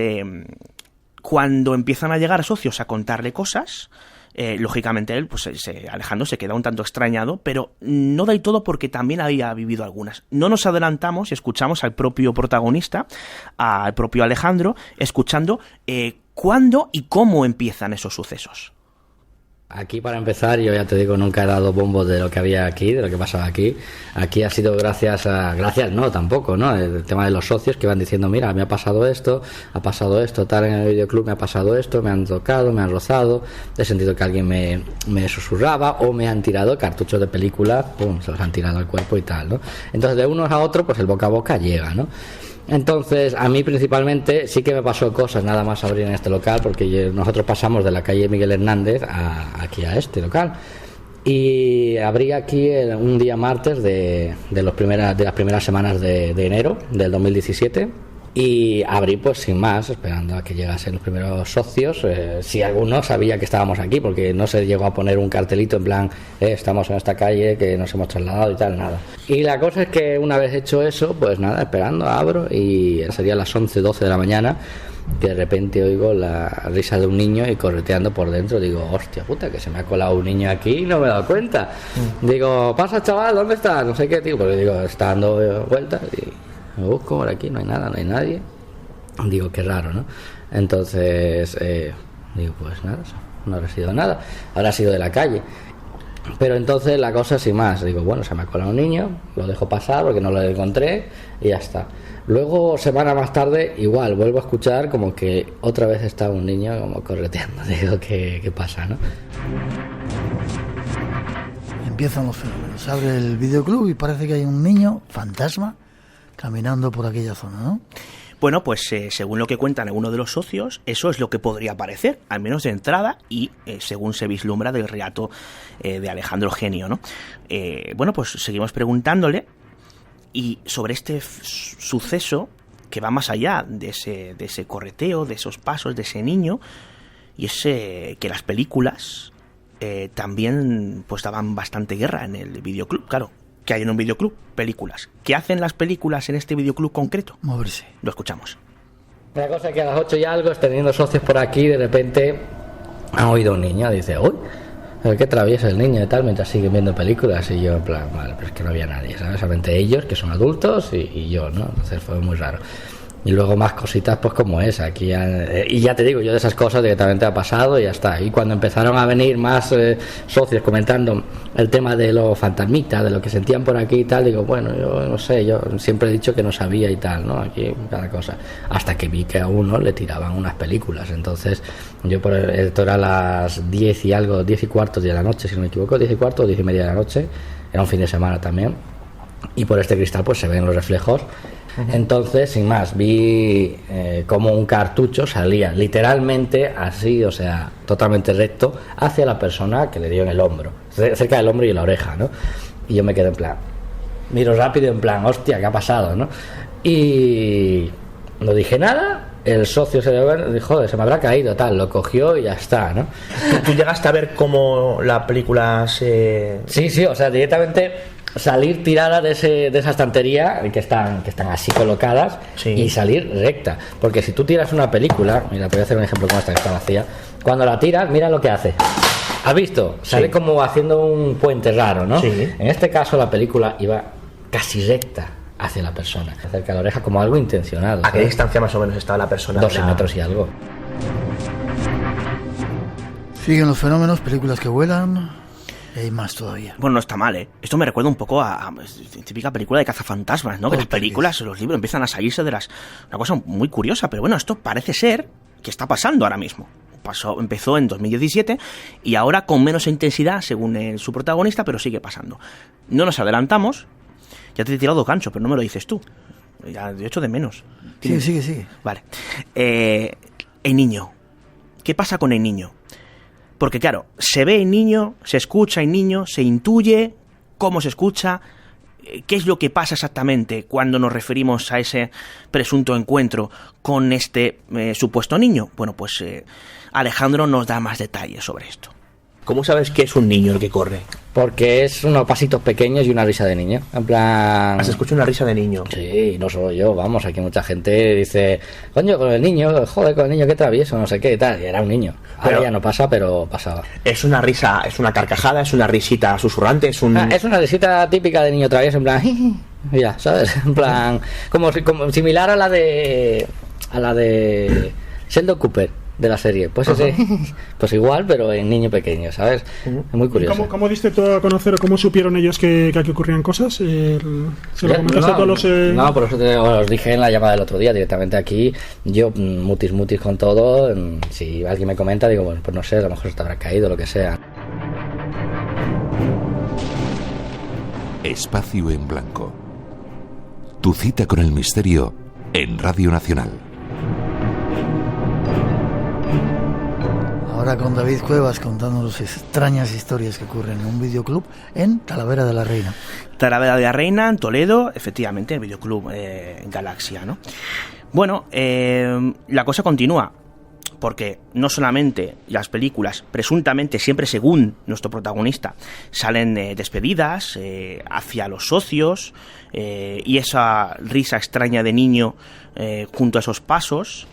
cuando empiezan a llegar socios a contarle cosas, lógicamente él, pues Alejandro se queda un tanto extrañado, pero no del todo, porque también había vivido algunas. No nos adelantamos y escuchamos al propio protagonista, al propio Alejandro, escuchando cuándo y cómo empiezan esos sucesos. Aquí, para empezar, yo ya te digo, nunca he dado bombos de lo que había aquí, de lo que pasaba aquí. Aquí ha sido gracias no, tampoco, ¿no? El tema de los socios que van diciendo, mira, me ha pasado esto, tal, en el videoclub me ha pasado esto, me han tocado, me han rozado, he sentido que alguien me susurraba, o me han tirado cartuchos de películas, pum, se los han tirado al cuerpo y tal, ¿no? Entonces, de unos a otros, pues el boca a boca llega, ¿no? Entonces, a mí principalmente sí que me pasó cosas nada más abrir en este local, porque nosotros pasamos de la calle Miguel Hernández aquí a este local, y abrí aquí un día martes de las primeras semanas de enero del 2017, y abrí pues sin más, esperando a que llegasen los primeros socios, si alguno sabía que estábamos aquí, porque no se llegó a poner un cartelito en plan estamos en esta calle, que nos hemos trasladado y tal, nada. Y la cosa es que una vez hecho eso, pues nada, esperando, abro, y sería las 11-12 de la mañana, que de repente oigo la risa de un niño y correteando por dentro. Digo, hostia puta, que se me ha colado un niño aquí y no me he dado cuenta. Digo, pasa chaval, ¿dónde estás? No sé qué, tío, porque digo, está dando vueltas y me busco por aquí, no hay nada, no hay nadie. Digo, qué raro, ¿no? Entonces, digo, pues nada, no habrá sido nada, habrá sido de la calle. Pero entonces la cosa sin más, digo, bueno, se me ha colado un niño, lo dejo pasar porque no lo encontré y ya está. Luego, semana más tarde, igual, vuelvo a escuchar como que otra vez está un niño como correteando. Digo, ¿qué pasa, no? Empiezan los fenómenos. Abre el videoclub y parece que hay un niño fantasma caminando por aquella zona, ¿no? Bueno, pues según lo que cuentan algunos de los socios, eso es lo que podría parecer, al menos de entrada, y según se vislumbra del relato de Alejandro Genio, ¿no? Bueno, pues seguimos preguntándole, y sobre este suceso que va más allá de ese correteo, de esos pasos, de ese niño, y es que las películas también pues daban bastante guerra en el videoclub, claro. ¿Qué hay en un videoclub? Películas. ¿Qué hacen las películas en este videoclub concreto? Moverse. Lo escuchamos. La cosa es que a las 8 y algo, teniendo socios por aquí, de repente han oído un niño, dice, uy, qué travieso el niño y tal, mientras siguen viendo películas. Y yo, en plan, vale, pero es que no había nadie, ¿sabes? Solamente ellos, que son adultos, y yo, ¿no? Entonces fue muy raro. Y luego más cositas pues como esa aquí y ya te digo, yo de esas cosas directamente ha pasado y ya está. Y cuando empezaron a venir más socios comentando el tema de los fantasmitas, de lo que sentían por aquí y tal, digo, bueno, yo no sé, yo siempre he dicho que no sabía y tal, ¿no? Aquí cada cosa, hasta que vi que a uno le tiraban unas películas. Entonces yo esto era las 10 y algo, 10 y cuarto de la noche, si no me equivoco, 10 y cuarto o 10 y media de la noche, era un fin de semana también, y por este cristal pues se ven los reflejos. Entonces, sin más, vi como un cartucho salía literalmente así, o sea, totalmente recto hacia la persona que le dio en el hombro, cerca del hombro y en la oreja, ¿no? Y yo me quedé en plan, miro rápido en plan, hostia, ¿qué ha pasado, no? Y no dije nada. El socio se dijo, joder, se me habrá caído, tal, lo cogió y ya está, ¿no? ¿Tú llegaste a ver cómo la película se...? Sí, o sea, directamente salir tirada de esa estantería que están así colocadas, sí, y salir recta. Porque si tú tiras una película, mira, te voy a hacer un ejemplo como esta que está vacía, cuando la tiras, mira lo que hace. ¿Has visto? Sale, sí, como haciendo un puente raro, ¿no? Sí. En este caso la película iba casi recta hacia la persona, acerca de la oreja, como algo intencionado. ¿A qué distancia más o menos estaba la persona? 12 metros y algo. Siguen los fenómenos, películas que vuelan, y hay más todavía. Bueno, no está mal, ¿eh? Esto me recuerda un poco a típica película de cazafantasmas, ¿no? Que las películas, los libros empiezan a salirse de las... Una cosa muy curiosa, pero bueno, esto parece ser que está pasando ahora mismo. Empezó en 2017 y ahora con menos intensidad, según su protagonista, pero sigue pasando. No nos adelantamos. Ya te he tirado gancho, pero no me lo dices tú. Ya de hecho de menos. Sigue. Vale. El niño. ¿Qué pasa con el niño? Porque claro, se ve el niño, se escucha el niño, se intuye cómo se escucha, qué es lo que pasa exactamente cuando nos referimos a ese presunto encuentro con este supuesto niño. Bueno, pues Alejandro nos da más detalles sobre esto. ¿Cómo sabes que es un niño el que corre? Porque es unos pasitos pequeños y una risa de niño. En plan... ¿Has escuchado una risa de niño? Sí, no solo yo, vamos, aquí mucha gente dice, coño, con el niño, joder, con el niño, qué travieso, no sé qué y tal. Y era un niño. Ahora ya no pasa, pero pasaba. ¿Es una risa, es una carcajada, es una risita susurrante? Es una risita típica de niño travieso, en plan, ya, ¿sabes? En plan, como similar a la de Sheldon Cooper, de la serie, pues pues igual, pero en niño pequeño, ¿sabes? Es muy curioso. ¿Cómo diste tú a conocer o cómo supieron ellos que aquí ocurrían cosas? ¿Se lo comentaste a todos los...? No, por eso os dije en la llamada del otro día, directamente aquí, yo mutis con todo, si alguien me comenta, digo, bueno, pues no sé, a lo mejor se te habrá caído, lo que sea. Espacio en Blanco. Tu cita con el misterio en Radio Nacional. Ahora con David Cuevas contándonos extrañas historias que ocurren en un videoclub en Talavera de la Reina. Talavera de la Reina, en Toledo, efectivamente, el videoclub Galaxia, ¿no? Bueno, la cosa continúa, porque no solamente las películas, presuntamente, siempre según nuestro protagonista, salen despedidas hacia los socios, y esa risa extraña de niño junto a esos pasos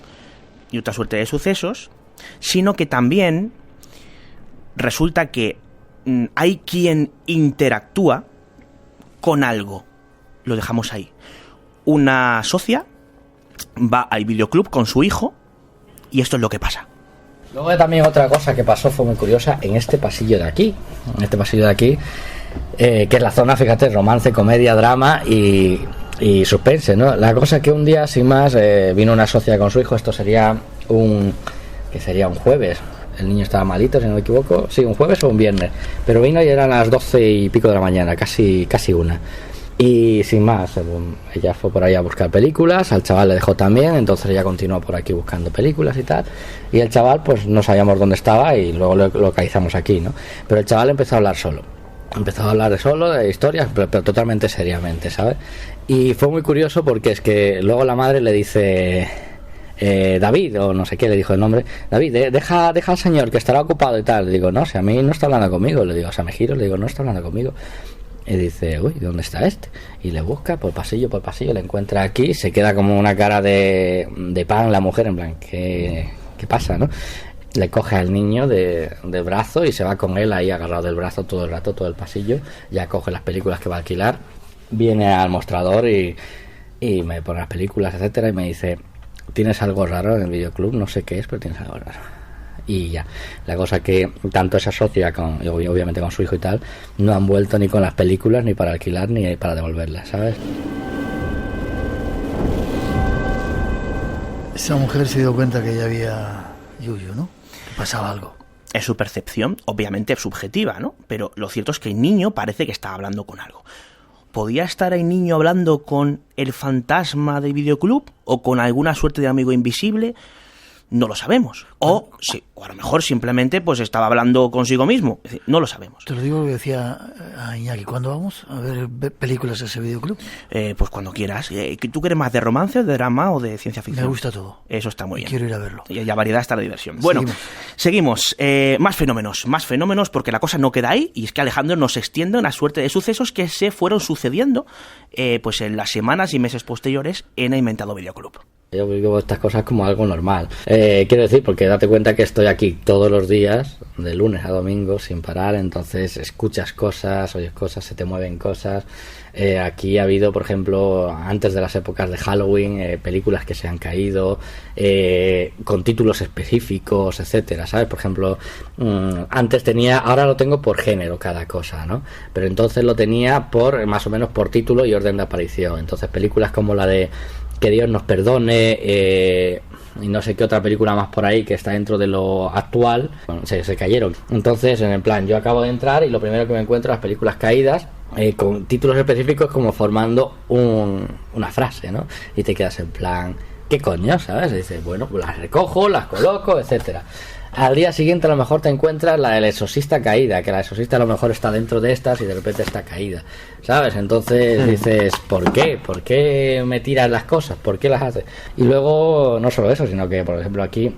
y otra suerte de sucesos, sino que también resulta que hay quien interactúa con algo. Lo dejamos ahí. Una socia va al videoclub con su hijo y esto es lo que pasa. Luego también otra cosa que pasó fue muy curiosa en este pasillo de aquí. Que es la zona, fíjate, romance, comedia, drama y suspense, ¿no? La cosa que un día, sin más, vino una socia con su hijo. Esto sería un jueves. El niño estaba malito, si no me equivoco. Sí, un jueves o un viernes. Pero vino y eran las 12 y pico de la mañana, casi una. Y sin más, ella fue por ahí a buscar películas, al chaval le dejó también, entonces ella continuó por aquí buscando películas y tal. Y el chaval, pues no sabíamos dónde estaba y luego lo localizamos aquí, ¿no? Pero el chaval empezó a hablar solo. Empezó a hablar de historias, pero totalmente seriamente, ¿sabes? Y fue muy curioso porque es que luego la madre le dice... David, o no sé qué, le dijo el nombre. David, deja al señor que estará ocupado y tal. Le digo, no, si a mí no está hablando conmigo. Le digo, o sea, me giro, le digo, no está hablando conmigo. Y dice, uy, ¿dónde está este? Y le busca por pasillo, le encuentra aquí. Se queda como una cara de pan la mujer, en plan, ¿qué pasa, no? Le coge al niño del brazo y se va con él ahí agarrado del brazo todo el rato, todo el pasillo. Ya coge las películas que va a alquilar. Viene al mostrador y me pone las películas, etcétera, y me dice... tienes algo raro en el videoclub, no sé qué es, pero tienes algo raro. Y ya, la cosa que tanto esa socia, obviamente con su hijo y tal, no han vuelto ni con las películas, ni para alquilar, ni para devolverlas, ¿sabes? Esa mujer se dio cuenta que ya había yuyu, ¿no? Que pasaba algo. Es su percepción, obviamente subjetiva, ¿no? Pero lo cierto es que el niño parece que estaba hablando con algo. ¿Podía estar el niño hablando con el fantasma del videoclub? ¿O con alguna suerte de amigo invisible? No lo sabemos. O a lo mejor simplemente pues estaba hablando consigo mismo. Es decir, no lo sabemos. Te lo digo que decía a Iñaki, ¿cuándo vamos a ver películas a ese videoclub? Pues cuando quieras. ¿Tú quieres más de romance, de drama o de ciencia ficción? Me gusta todo. Eso está muy bien. Quiero ir a verlo. Y a variedad está la diversión. Bueno, seguimos. Más fenómenos, porque la cosa no queda ahí. Y es que Alejandro nos extiende una suerte de sucesos que se fueron sucediendo pues en las semanas y meses posteriores en el inventado videoclub. Yo vivo estas cosas como algo normal. Quiero decir, porque date cuenta que estoy aquí todos los días, de lunes a domingo, sin parar, entonces escuchas cosas, oyes cosas, se te mueven cosas. Aquí ha habido, por ejemplo, antes de las épocas de Halloween, películas que se han caído, con títulos específicos, etcétera, ¿sabes? Por ejemplo, antes tenía, ahora lo tengo por género cada cosa, ¿no? Pero entonces lo tenía por, más o menos por título y orden de aparición. Entonces películas como la de Que Dios nos perdone, y no sé qué otra película más por ahí que está dentro de lo actual, bueno, se cayeron. Entonces, en el plan, yo acabo de entrar y lo primero que me encuentro las películas caídas, con títulos específicos como formando una frase, ¿no? Y te quedas en plan, ¿qué coño? ¿Sabes? Y dices, bueno, pues las recojo, las coloco, etcétera. Al día siguiente a lo mejor te encuentras la del exorcista caída, que la exorcista a lo mejor está dentro de estas y de repente está caída, ¿sabes? Entonces dices, ¿por qué? ¿Por qué me tiras las cosas? ¿Por qué las haces? Y luego, no solo eso, sino que, por ejemplo, aquí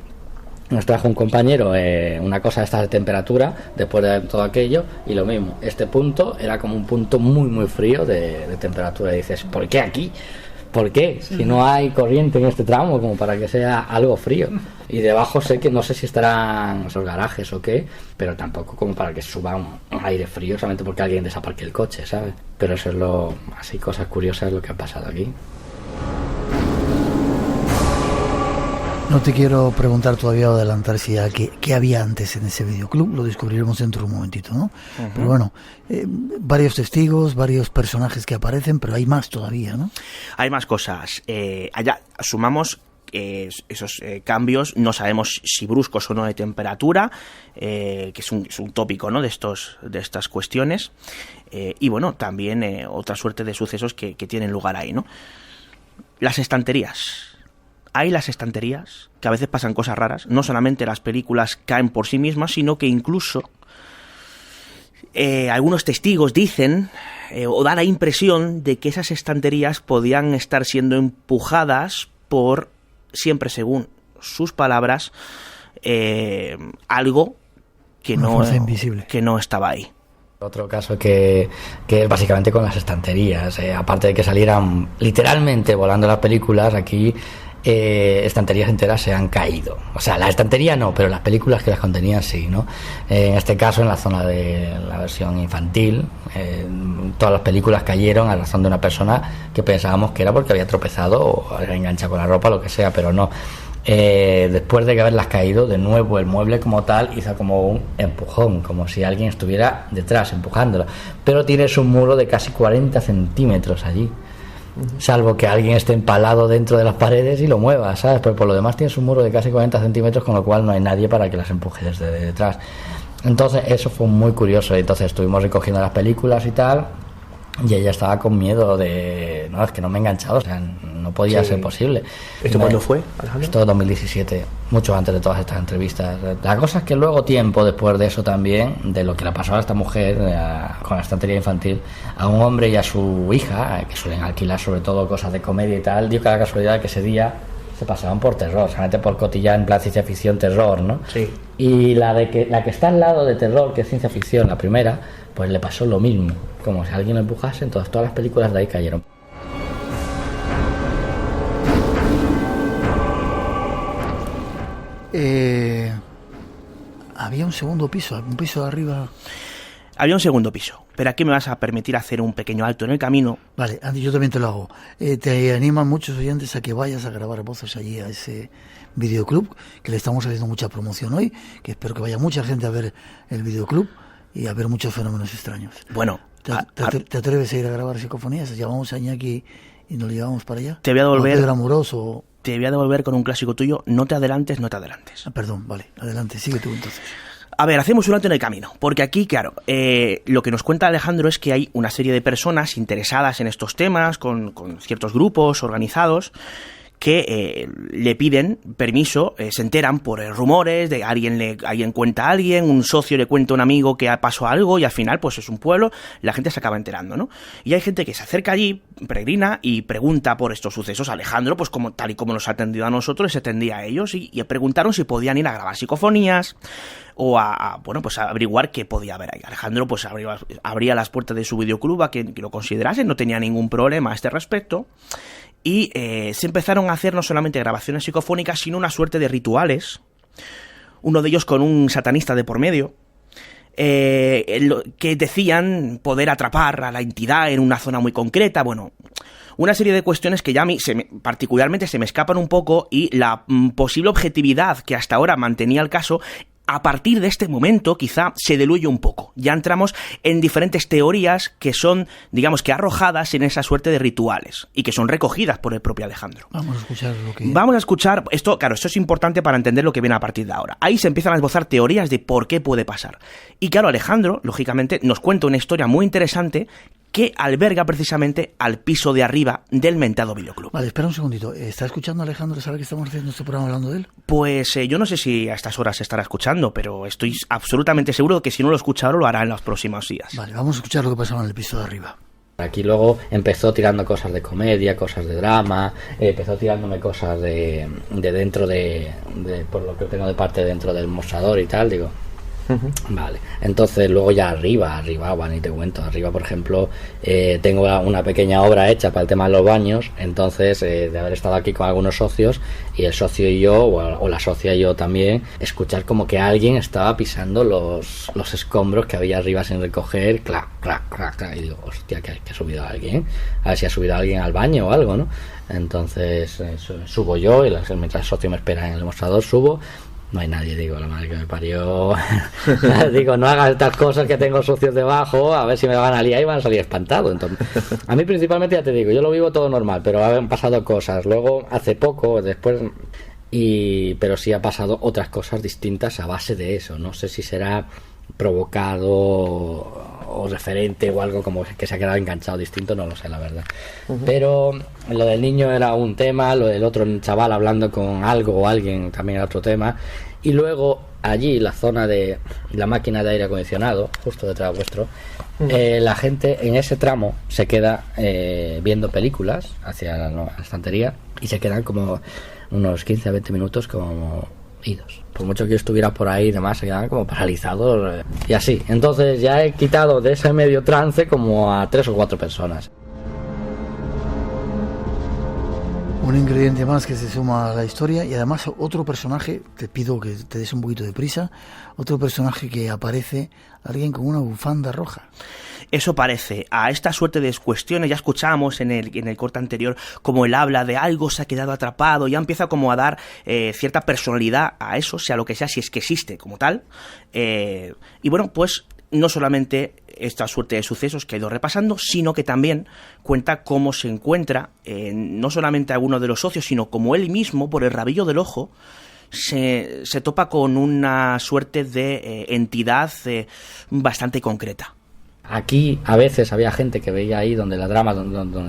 nos trajo un compañero una cosa de esta de temperatura después de todo aquello, y lo mismo, este punto era como un punto muy muy frío de temperatura, y dices, ¿por qué aquí? ¿Por qué? Si no hay corriente en este tramo como para que sea algo frío. Y debajo sé que no sé si estarán esos garajes o qué, pero tampoco como para que suba un aire frío solamente porque alguien desaparque el coche, ¿sabes? Pero eso es así cosas curiosas lo que ha pasado aquí. No te quiero preguntar todavía o adelantar si qué había antes en ese videoclub, lo descubriremos dentro de un momentito, ¿no? Uh-huh. Pero bueno, varios testigos, varios personajes que aparecen, pero hay más todavía, ¿no? Hay más cosas. Allá sumamos esos cambios, no sabemos si bruscos o no de temperatura, que es un tópico, ¿no? de estas cuestiones, y bueno, también otra suerte de sucesos que tienen lugar ahí, ¿no? Las estanterías. Hay las estanterías, que a veces pasan cosas raras. No solamente las películas caen por sí mismas, sino que incluso algunos testigos dicen o da la impresión de que esas estanterías podían estar siendo empujadas por, siempre según sus palabras, algo que no estaba ahí. Otro caso que es básicamente con las estanterías. Aparte de que salieran literalmente volando las películas, aquí estanterías enteras se han caído. O sea, la estantería no, pero las películas que las contenían sí, ¿no? En este caso, en la zona de la versión infantil, todas las películas cayeron a razón de una persona que pensábamos que era porque había tropezado o había enganchado con la ropa, lo que sea, pero no. Después de que haberlas caído, de nuevo el mueble como tal hizo como un empujón, como si alguien estuviera detrás empujándola, pero tienes un muro de casi 40 centímetros allí, salvo que alguien esté empalado dentro de las paredes y lo mueva, ¿sabes? Pero por lo demás tienes un muro de casi 40 centímetros, con lo cual no hay nadie para que las empuje desde detrás. Entonces eso fue muy curioso. Entonces estuvimos recogiendo las películas y tal, y ella estaba con miedo de... No, es que no me he enganchado, o sea, no podía ser posible. ¿Esto cuándo fue, Alejandro? Esto 2017, mucho antes de todas estas entrevistas. La cosa es que luego, tiempo después de eso también, de lo que le pasó a esta mujer con la estantería infantil, a un hombre y a su hija, que suelen alquilar sobre todo cosas de comedia y tal, dio cada casualidad que ese día se pasaban por terror, solamente por cotillar en plan ciencia ficción, terror, ¿no? Sí. Y la que está al lado de terror, que es ciencia ficción, la primera, pues le pasó lo mismo, como si alguien lo empujase, entonces todas las películas de ahí cayeron. Había un segundo piso, un piso de arriba. Había un segundo piso, pero aquí me vas a permitir hacer un pequeño alto en el camino. Vale, Andy, yo también te lo hago. Te animan muchos oyentes a que vayas a grabar voces allí a ese videoclub, que le estamos haciendo mucha promoción hoy, que espero que vaya mucha gente a ver el videoclub y a ver muchos fenómenos extraños. Bueno, ¿te atreves a ir a grabar psicofonías? ¿Llamamos a Iñaki y nos lo llevamos para allá? Te voy a devolver... Pedro Amoroso. Te voy a devolver con un clásico tuyo, no te adelantes. Perdón, vale, adelante, sigue tú entonces. A ver, hacemos un alto en el camino, porque aquí, claro, lo que nos cuenta Alejandro es que hay una serie de personas interesadas en estos temas, con ciertos grupos organizados, que le piden permiso, se enteran por rumores de alguien cuenta a alguien, un socio le cuenta a un amigo que pasó algo y al final pues es un pueblo, la gente se acaba enterando, ¿no? Y hay gente que se acerca allí, peregrina y pregunta por estos sucesos. Alejandro, pues como tal y como nos ha atendido a nosotros, se atendía a ellos y preguntaron si podían ir a grabar psicofonías o bueno, pues a averiguar qué podía haber ahí. Alejandro pues abría las puertas de su videoclub a que lo considerase, no tenía ningún problema a este respecto. Y se empezaron a hacer no solamente grabaciones psicofónicas, sino una suerte de rituales, uno de ellos con un satanista de por medio, que decían poder atrapar a la entidad en una zona muy concreta. Bueno, una serie de cuestiones que ya a mí particularmente se me escapan un poco, y la posible objetividad que hasta ahora mantenía el caso, a partir de este momento quizá se diluye un poco. Ya entramos en diferentes teorías que son, digamos que arrojadas en esa suerte de rituales y que son recogidas por el propio Alejandro. Vamos a escuchar lo que... Vamos a escuchar esto, claro, esto es importante para entender lo que viene a partir de ahora. Ahí se empiezan a esbozar teorías de por qué puede pasar. Y claro, Alejandro, lógicamente, nos cuenta una historia muy interesante que alberga precisamente al piso de arriba del mentado videoclub. Vale, espera un segundito. ¿Está escuchando Alejandro? ¿Sabe que estamos haciendo este programa hablando de él? Pues yo no sé si a estas horas se estará escuchando, pero estoy absolutamente seguro que si no lo escucha ahora, lo hará en los próximos días. Vale, vamos a escuchar lo que pasaba en el piso de arriba. Aquí luego empezó tirando cosas de comedia, cosas de drama, empezó tirándome cosas de dentro de por lo que tengo de parte dentro del mostrador y tal, digo... Vale, entonces luego ya arriba, bueno, y te cuento, arriba por ejemplo tengo una pequeña obra hecha para el tema de los baños, entonces de haber estado aquí con algunos socios y el socio y yo, o la socia y yo también, escuchar como que alguien estaba pisando los escombros que había arriba sin recoger, clac, clac, clac, clac, y digo, hostia, que ha subido alguien, a ver si ha subido alguien al baño o algo, ¿no? Entonces subo yo y mientras el socio me espera en el mostrador, subo. No hay nadie, digo, la madre que me parió. Digo, no hagas estas cosas que tengo socios debajo, a ver si me van a liar y van a salir espantados. Entonces, a mí principalmente, ya te digo, yo lo vivo todo normal, pero han pasado cosas. Luego, hace poco, después, pero sí ha pasado otras cosas distintas a base de eso. No sé si será provocado o referente o algo como que se ha quedado enganchado distinto, no lo sé, la verdad. Pero lo del niño era un tema, lo del otro chaval hablando con algo o alguien también era otro tema, y luego allí la zona de la máquina de aire acondicionado, justo detrás vuestro, la gente en ese tramo se queda viendo películas hacia la estantería y se quedan como unos 15 a 20 minutos como idos. Por mucho que yo estuviera por ahí y demás, se quedaban como paralizados y así. Entonces ya he quitado de ese medio trance como a 3 o 4 personas. Un ingrediente más que se suma a la historia, y además otro personaje, te pido que te des un poquito de prisa, otro personaje que aparece, alguien con una bufanda roja. Eso parece a esta suerte de cuestiones. Ya escuchamos en el corte anterior como él habla de algo se ha quedado atrapado, ya empieza como a dar cierta personalidad a eso, sea lo que sea, si es que existe como tal. Y bueno, pues no solamente esta suerte de sucesos que ha ido repasando, sino que también cuenta cómo se encuentra, no solamente alguno de los socios, sino como él mismo, por el rabillo del ojo, se topa con una suerte de entidad bastante concreta. Aquí a veces había gente que veía ahí donde el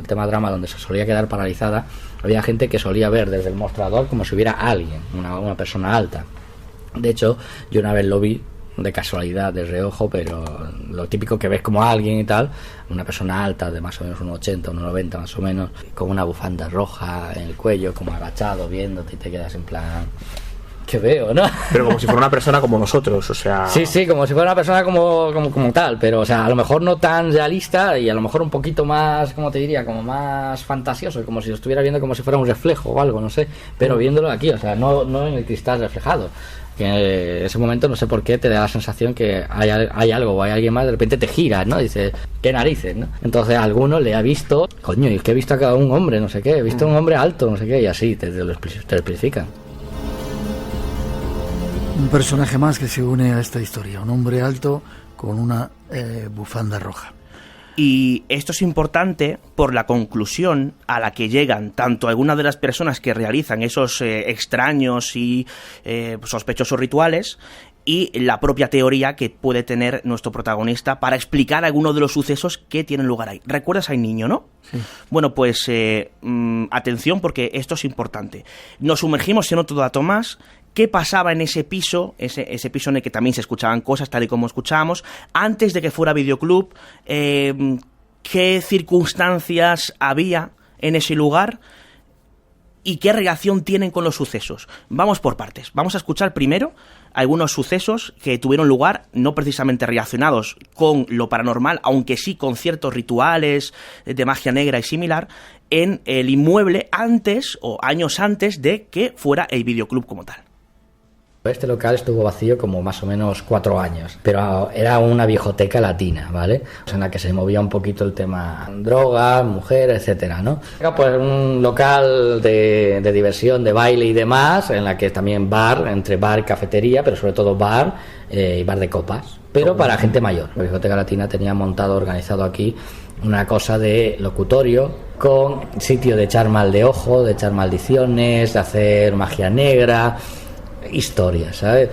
tema drama, donde se solía quedar paralizada, había gente que solía ver desde el mostrador como si hubiera alguien, una persona alta. De hecho, yo una vez lo vi de casualidad, de reojo, pero lo típico que ves como alguien y tal, una persona alta de más o menos 1,80, 1,90 más o menos, con una bufanda roja en el cuello, como agachado, viéndote, y te quedas en plan... ¿qué veo, no? Pero como si fuera una persona como nosotros, o sea... Sí, como si fuera una persona como tal, pero, o sea, a lo mejor no tan realista y a lo mejor un poquito más, ¿cómo te diría? Como más fantasioso, como si lo estuviera viendo como si fuera un reflejo o algo, no sé, pero viéndolo aquí, o sea, no en el cristal reflejado. Que en ese momento no sé por qué te da la sensación que hay algo o hay alguien más, de repente te giras, ¿no? Dices, ¿qué narices, no? Entonces a alguno le ha visto, coño, y es que he visto a un hombre, no sé qué, he visto a un hombre alto, no sé qué, y así te lo explican. Un personaje más que se une a esta historia, un hombre alto con una bufanda roja. Y esto es importante por la conclusión a la que llegan tanto algunas de las personas que realizan esos extraños y sospechosos rituales y la propia teoría que puede tener nuestro protagonista para explicar algunos de los sucesos que tienen lugar ahí. ¿Recuerdas al niño, no? Sí. Bueno, pues atención, porque esto es importante. Nos sumergimos en otro dato más. ¿Qué pasaba en ese piso en el que también se escuchaban cosas, tal y como escuchábamos, antes de que fuera videoclub? ¿Qué circunstancias había en ese lugar? ¿Y qué relación tienen con los sucesos? Vamos por partes. Vamos a escuchar primero algunos sucesos que tuvieron lugar, no precisamente relacionados con lo paranormal, aunque sí con ciertos rituales de magia negra y similar, en el inmueble antes o años antes de que fuera el videoclub como tal. Este local estuvo vacío como más o menos 4 años, pero era una viejoteca latina, ¿vale? En la que se movía un poquito el tema drogas, mujeres, etcétera, ¿no? Era pues un local de diversión, de baile y demás, en la que también bar, entre bar y cafetería, pero sobre todo bar y bar de copas, pero para gente mayor. La viejoteca latina tenía montado, organizado aquí, una cosa de locutorio con sitio de echar mal de ojo, de echar maldiciones, de hacer magia negra, historias, ¿sabes?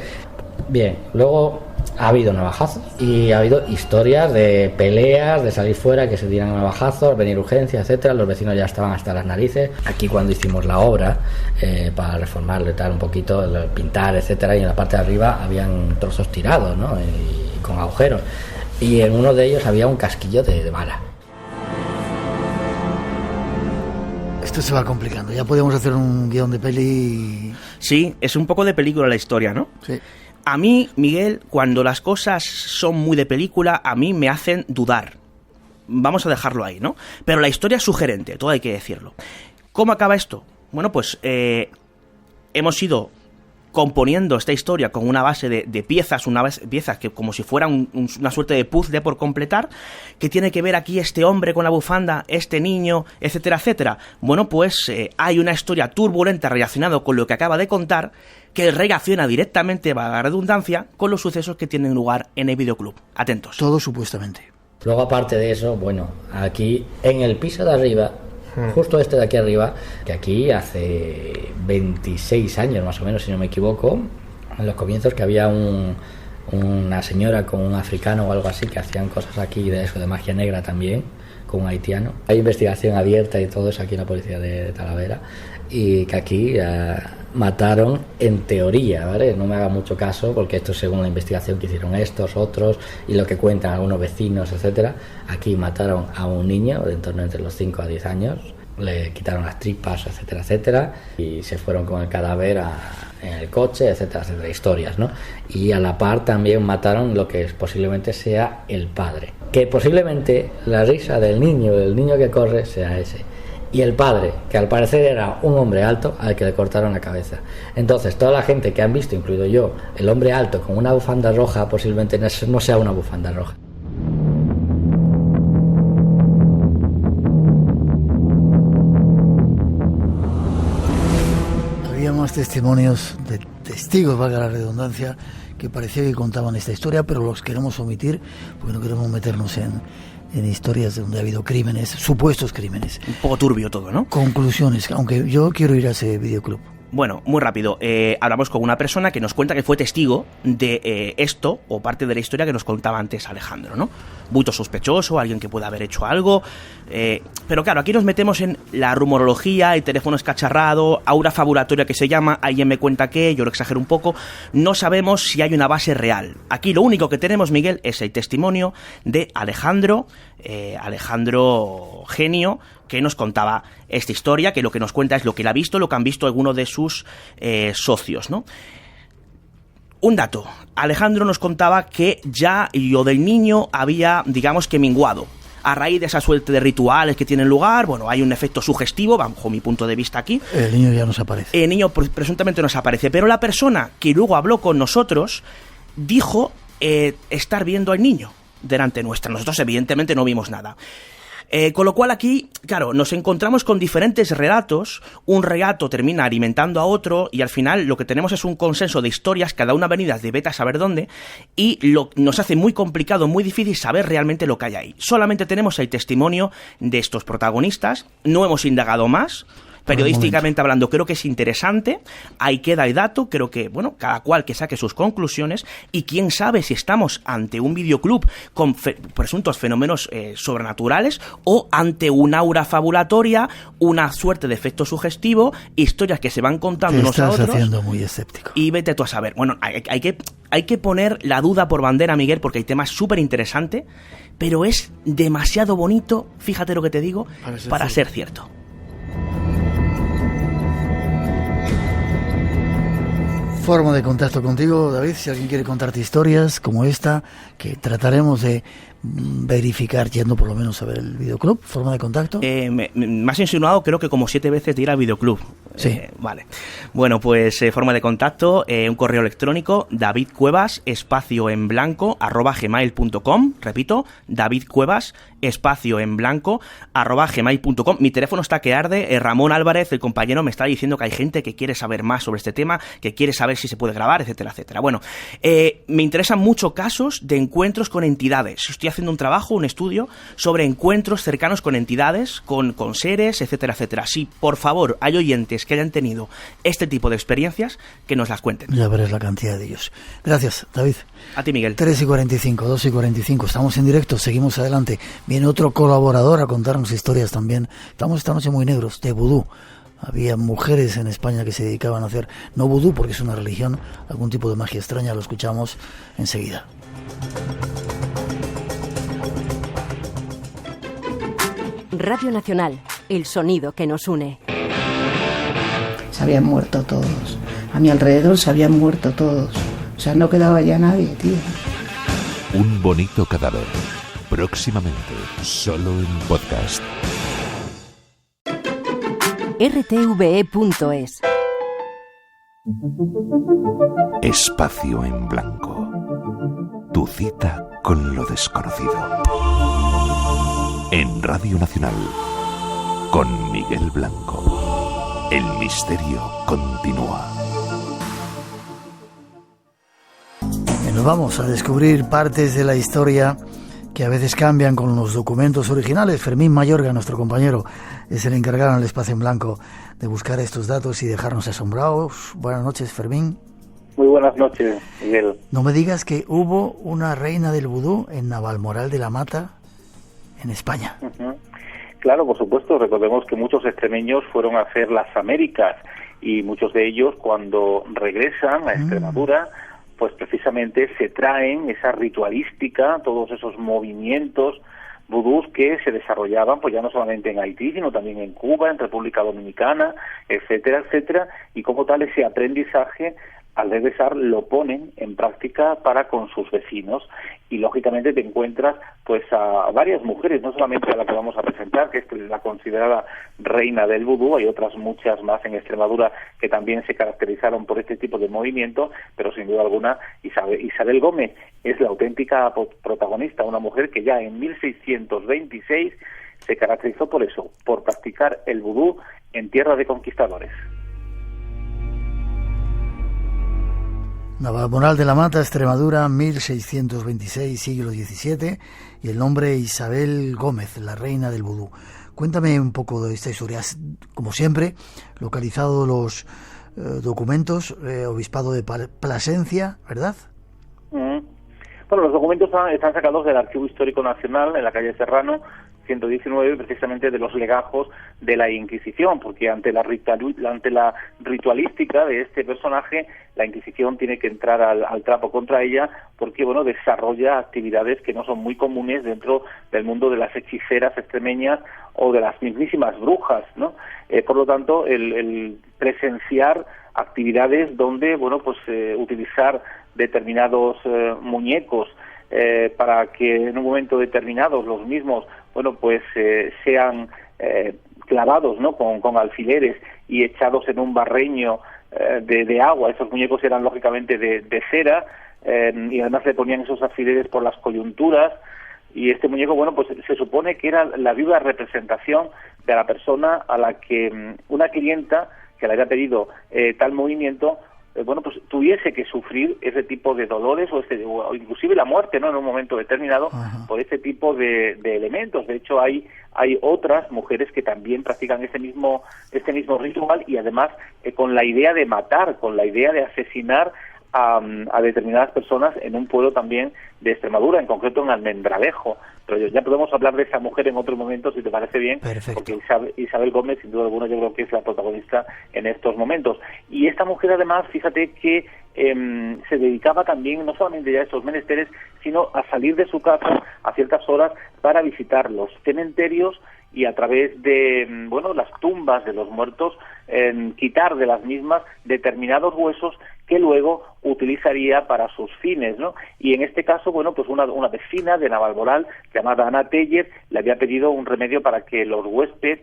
Bien, luego ha habido navajazos y ha habido historias de peleas, de salir fuera, que se dieran navajazos, venir urgencias, etcétera. Los vecinos ya estaban hasta las narices. Aquí cuando hicimos la obra para reformarlo y tal un poquito, pintar, etcétera, y en la parte de arriba habían trozos tirados, ¿no? Y con agujeros. Y en uno de ellos había un casquillo de bala. Esto se va complicando. Ya podemos hacer un guión de peli. Sí, es un poco de película la historia, ¿no? Sí. A mí, Miguel, cuando las cosas son muy de película, a mí me hacen dudar. Vamos a dejarlo ahí, ¿no? Pero la historia es sugerente, todo hay que decirlo. ¿Cómo acaba esto? Bueno, pues hemos ido componiendo esta historia con una base de piezas, piezas que como si fueran una suerte de puzzle por completar, que tiene que ver aquí este hombre con la bufanda, este niño, etcétera, etcétera. Bueno, pues hay una historia turbulenta relacionada con lo que acaba de contar, que relaciona directamente, valga la redundancia, con los sucesos que tienen lugar en el videoclub. Atentos. Todo supuestamente. Luego, aparte de eso, bueno, aquí en el piso de arriba, justo este de aquí arriba, que aquí hace 26 años más o menos, si no me equivoco, en los comienzos, que había una señora con un africano o algo así que hacían cosas aquí de eso, de magia negra también, con un haitiano. Hay investigación abierta y todo eso aquí en la policía de Talavera, y que aquí mataron, en teoría, ¿vale? No me haga mucho caso, porque esto es según la investigación que hicieron estos, otros, y lo que cuentan algunos vecinos, etcétera. Aquí mataron a un niño de en torno entre los 5 a 10 años, le quitaron las tripas, etcétera, etcétera, y se fueron con el cadáver en el coche, etcétera, etcétera, historias, ¿no? Y a la par también mataron lo que posiblemente sea el padre, que posiblemente la risa del niño que corre sea ese. Y el padre, que al parecer era un hombre alto al que le cortaron la cabeza. Entonces, toda la gente que han visto, incluido yo, el hombre alto con una bufanda roja, posiblemente no sea una bufanda roja. Había más testimonios de testigos, valga la redundancia, que parecía que contaban esta historia, pero los queremos omitir porque no queremos meternos en historias donde ha habido crímenes, supuestos crímenes. Un poco turbio todo, ¿no? Conclusiones, aunque yo quiero ir a ese videoclub. Bueno, muy rápido, hablamos con una persona que nos cuenta que fue testigo de esto, o parte de la historia que nos contaba antes Alejandro, ¿no? Bulto sospechoso, alguien que pueda haber hecho algo, pero claro, aquí nos metemos en la rumorología, el teléfono escacharrado, aura fabulatoria que se llama, alguien me cuenta que, yo lo exagero un poco, no sabemos si hay una base real. Aquí lo único que tenemos, Miguel, es el testimonio de Alejandro Genio, que nos contaba esta historia, que lo que nos cuenta es lo que él ha visto, lo que han visto algunos de sus socios, ¿no? Un dato. Alejandro nos contaba que ya lo del niño había, digamos que menguado. A raíz de esa suerte de rituales que tienen lugar, bueno, hay un efecto sugestivo, bajo mi punto de vista aquí. El niño ya nos aparece. El niño presuntamente nos aparece, pero la persona que luego habló con nosotros dijo estar viendo al niño delante nuestra. Nosotros evidentemente no vimos nada. Con lo cual aquí, claro, nos encontramos con diferentes relatos, un relato termina alimentando a otro y al final lo que tenemos es un consenso de historias, cada una venida de vete a saber dónde, y nos hace muy complicado, muy difícil saber realmente lo que hay ahí. Solamente tenemos el testimonio de estos protagonistas, no hemos indagado más. Periodísticamente hablando, creo que es interesante, ahí queda el dato, creo que, bueno, cada cual que saque sus conclusiones, y quién sabe si estamos ante un videoclub con presuntos fenómenos sobrenaturales o ante una aura fabulatoria, una suerte de efecto sugestivo, historias que se van contando unos a otros. Estás haciendo muy escéptico. Y vete tú a saber. Bueno, hay que poner la duda por bandera, Miguel, porque el tema es súper interesante, pero es demasiado bonito, fíjate lo que te digo, para ser cierto. Forma de contacto contigo, David, si alguien quiere contarte historias como esta, que trataremos de verificar yendo por lo menos a ver el videoclub. Forma de contacto. Me has insinuado creo que como 7 veces de ir al videoclub. Sí. Vale. Bueno, pues forma de contacto, un correo electrónico, davidcuevas, espacio en blanco, @gmail.com. Repito, davidcuevas, espacio en blanco, @gmail.com. Mi teléfono está que arde. Ramón Álvarez, el compañero, me está diciendo que hay gente que quiere saber más sobre este tema, que quiere saber si se puede grabar, etcétera, etcétera. Bueno, me interesan mucho casos de encuentros con entidades. Estoy haciendo un trabajo, un estudio sobre encuentros cercanos con entidades, con seres, etcétera, etcétera. Si, por favor, hay oyentes que hayan tenido este tipo de experiencias, que nos las cuenten. Ya verás la cantidad de ellos. Gracias, David. A ti, Miguel. 3:45, 2:45, estamos en directo, seguimos adelante. Viene otro colaborador a contarnos historias también. Estamos esta noche muy negros, de vudú. Había mujeres en España que se dedicaban a hacer, no vudú porque es una religión, algún tipo de magia extraña, lo escuchamos enseguida. Radio Nacional, el sonido que nos une. Se habían muerto todos. A mi alrededor se habían muerto todos. O sea, no quedaba ya nadie, tío. Un bonito cadáver. Próximamente, solo en podcast. rtve.es. Espacio en blanco. Tu cita con lo desconocido. En Radio Nacional, con Miguel Blanco. El misterio continúa. Y nos vamos a descubrir partes de la historia que a veces cambian con los documentos originales. Fermín Mayorga, nuestro compañero, es el encargado en el Espacio en Blanco de buscar estos datos y dejarnos asombrados. Buenas noches, Fermín. Muy buenas noches, Miguel. No me digas que hubo una reina del vudú en Navalmoral de la Mata, en España. Uh-huh. Claro, por supuesto. Recordemos que muchos extremeños fueron a hacer las Américas y muchos de ellos, cuando regresan a Extremadura, pues precisamente se traen esa ritualística, todos esos movimientos vudús que se desarrollaban pues ya no solamente en Haití, sino también en Cuba, en República Dominicana, etcétera, etcétera, y como tal ese aprendizaje al regresar lo ponen en práctica para con sus vecinos, y lógicamente te encuentras pues a varias mujeres, no solamente a la que vamos a presentar, que es la considerada reina del vudú. Hay otras muchas más en Extremadura que también se caracterizaron por este tipo de movimiento, pero sin duda alguna Isabel Gómez es la auténtica protagonista, una mujer que ya en 1626 se caracterizó por eso, por practicar el vudú en tierra de conquistadores. Navalmoral de la Mata, Extremadura, 1626, siglo XVII, y el nombre Isabel Gómez, la reina del vudú. Cuéntame un poco de esta historia. Has, como siempre, localizado los documentos, Obispado de Plasencia, ¿verdad? Bueno, los documentos están sacados del Archivo Histórico Nacional, en la calle Serrano, 119, precisamente de los legajos de la Inquisición, porque ante la ritualística de este personaje, la Inquisición tiene que entrar al trapo contra ella, porque bueno, desarrolla actividades que no son muy comunes dentro del mundo de las hechiceras extremeñas o de las mismísimas brujas, ¿no? Por lo tanto, el presenciar actividades donde, bueno, pues utilizar determinados muñecos para que en un momento determinado los mismos, bueno, pues sean clavados, ¿no?, con alfileres y echados en un barreño de agua. Esos muñecos eran lógicamente de cera, y además le ponían esos alfileres por las coyunturas, y este muñeco, bueno, pues se supone que era la viva representación de la persona a la que una clienta que le había pedido tal movimiento, bueno, pues tuviese que sufrir ese tipo de dolores o inclusive la muerte, ¿no?, en un momento determinado. Ajá. Por este tipo de elementos. De hecho, hay otras mujeres que también practican este mismo ritual, y además con la idea de matar, con la idea de asesinar a determinadas personas en un pueblo también de Extremadura, en concreto en Almendralejo. Pero ya podemos hablar de esa mujer en otro momento, si te parece bien. Perfecto. Porque Isabel Gómez, sin duda alguna, yo creo que es la protagonista en estos momentos. Y esta mujer, además, fíjate que se dedicaba también no solamente ya a esos menesteres, sino a salir de su casa a ciertas horas para visitar los cementerios y a través de, bueno, las tumbas de los muertos, quitar de las mismas determinados huesos que luego utilizaría para sus fines, ¿no? Y en este caso, bueno, pues una vecina de Navalmoral, llamada Ana Teller, le había pedido un remedio para que los huéspedes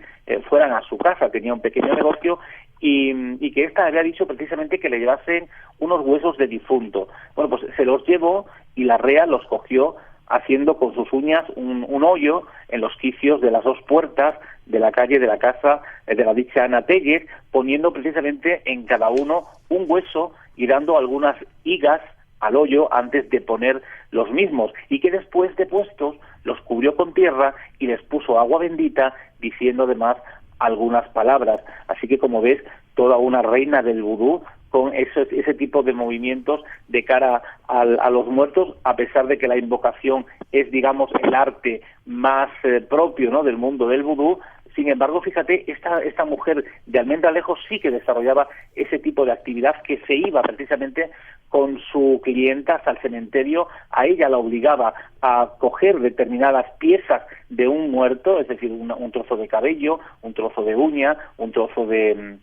fueran a su casa. Tenía un pequeño negocio y que ésta había dicho precisamente que le llevasen unos huesos de difunto. Bueno, pues se los llevó y la rea los cogió haciendo con sus uñas un hoyo en los quicios de las dos puertas de la calle de la casa de la dicha Ana Teller, poniendo precisamente en cada uno un hueso y dando algunas higas al hoyo antes de poner los mismos, y que después de puestos los cubrió con tierra y les puso agua bendita, diciendo además algunas palabras. Así que, como ves, toda una reina del vudú con ese tipo de movimientos de cara a los muertos, a pesar de que la invocación es, digamos, el arte más propio, ¿no?, del mundo del vudú. Sin embargo, fíjate, esta mujer de Almendralejo sí que desarrollaba ese tipo de actividad, que se iba precisamente con su clienta hasta el cementerio. A ella la obligaba a coger determinadas piezas de un muerto, es decir, un trozo de cabello, un trozo de uña, un trozo de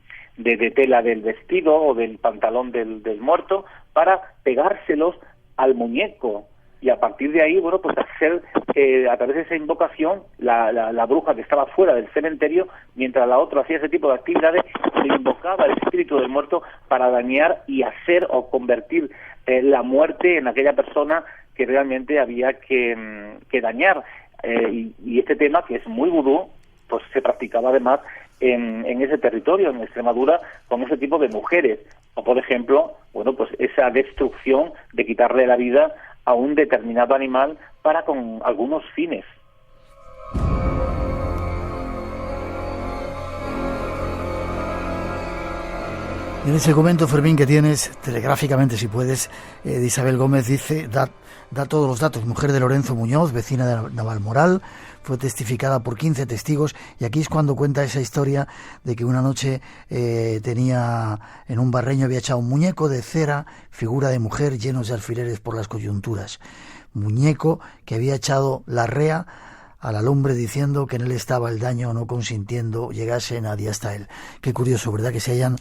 tela del vestido o del pantalón del muerto, para pegárselos al muñeco. Y a partir de ahí, bueno, pues hacer a través de esa invocación, la bruja que estaba fuera del cementerio, mientras la otra hacía ese tipo de actividades, le invocaba el espíritu del muerto para dañar y hacer o convertir la muerte en aquella persona que realmente había que dañar. Y este tema, que es muy vudú, pues se practicaba además en ese territorio, en Extremadura, con ese tipo de mujeres. O, por ejemplo, bueno, pues esa destrucción de quitarle la vida a un determinado animal para con algunos fines. En ese documento, Fermín, que tienes, telegráficamente si puedes, de Isabel Gómez, dice, da todos los datos. Mujer de Lorenzo Muñoz, vecina de Navalmoral, fue testificada por 15 testigos, y aquí es cuando cuenta esa historia de que una noche tenía en un barreño, había echado un muñeco de cera, figura de mujer, llenos de alfileres por las coyunturas. Muñeco que había echado la rea a la lumbre, diciendo que en él estaba el daño, no consintiendo llegase nadie hasta él. Qué curioso, ¿verdad?, que se hayan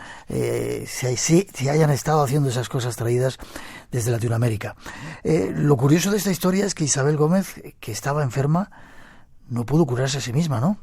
estado haciendo esas cosas traídas desde Latinoamérica. Lo curioso de esta historia es que Isabel Gómez, que estaba enferma, no pudo curarse a sí misma, ¿no?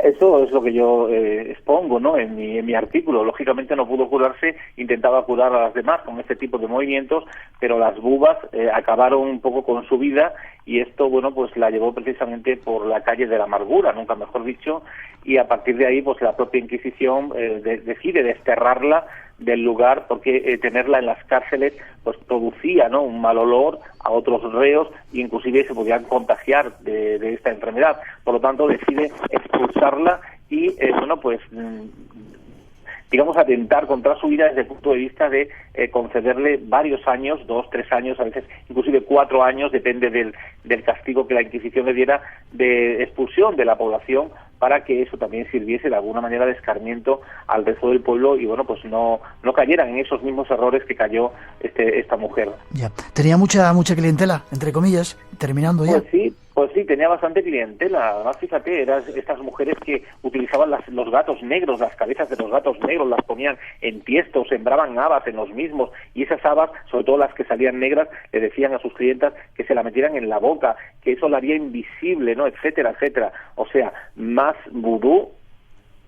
Eso es lo que yo expongo, ¿no?, en mi artículo. Lógicamente no pudo curarse, intentaba curar a las demás con este tipo de movimientos, pero las bubas acabaron un poco con su vida, y esto, bueno, pues la llevó precisamente por la calle de la amargura, nunca mejor dicho, y a partir de ahí, pues la propia Inquisición decide desterrarla del lugar, porque tenerla en las cárceles pues producía, ¿no?, un mal olor a otros reos, e inclusive se podían contagiar de esta enfermedad. Por lo tanto, decide expulsarla y, bueno, pues digamos, atentar contra su vida desde el punto de vista de concederle varios años, 2, 3 años, a veces inclusive 4 años, depende del castigo que la Inquisición le diera, de expulsión de la población, para que eso también sirviese de alguna manera de escarmiento al resto del pueblo, y bueno, pues no cayeran en esos mismos errores que cayó esta mujer. Ya. Tenía mucha clientela, entre comillas, terminando ya. Pues sí, Pues sí, tenía bastante clientela. Además, fíjate, eran estas mujeres que utilizaban los gatos negros, las cabezas de los gatos negros, las ponían en tiestos, sembraban habas en los mismos, y esas habas, sobre todo las que salían negras, le decían a sus clientas que se la metieran en la boca, que eso la haría invisible, ¿no? Etcétera, etcétera. O sea, más vudú,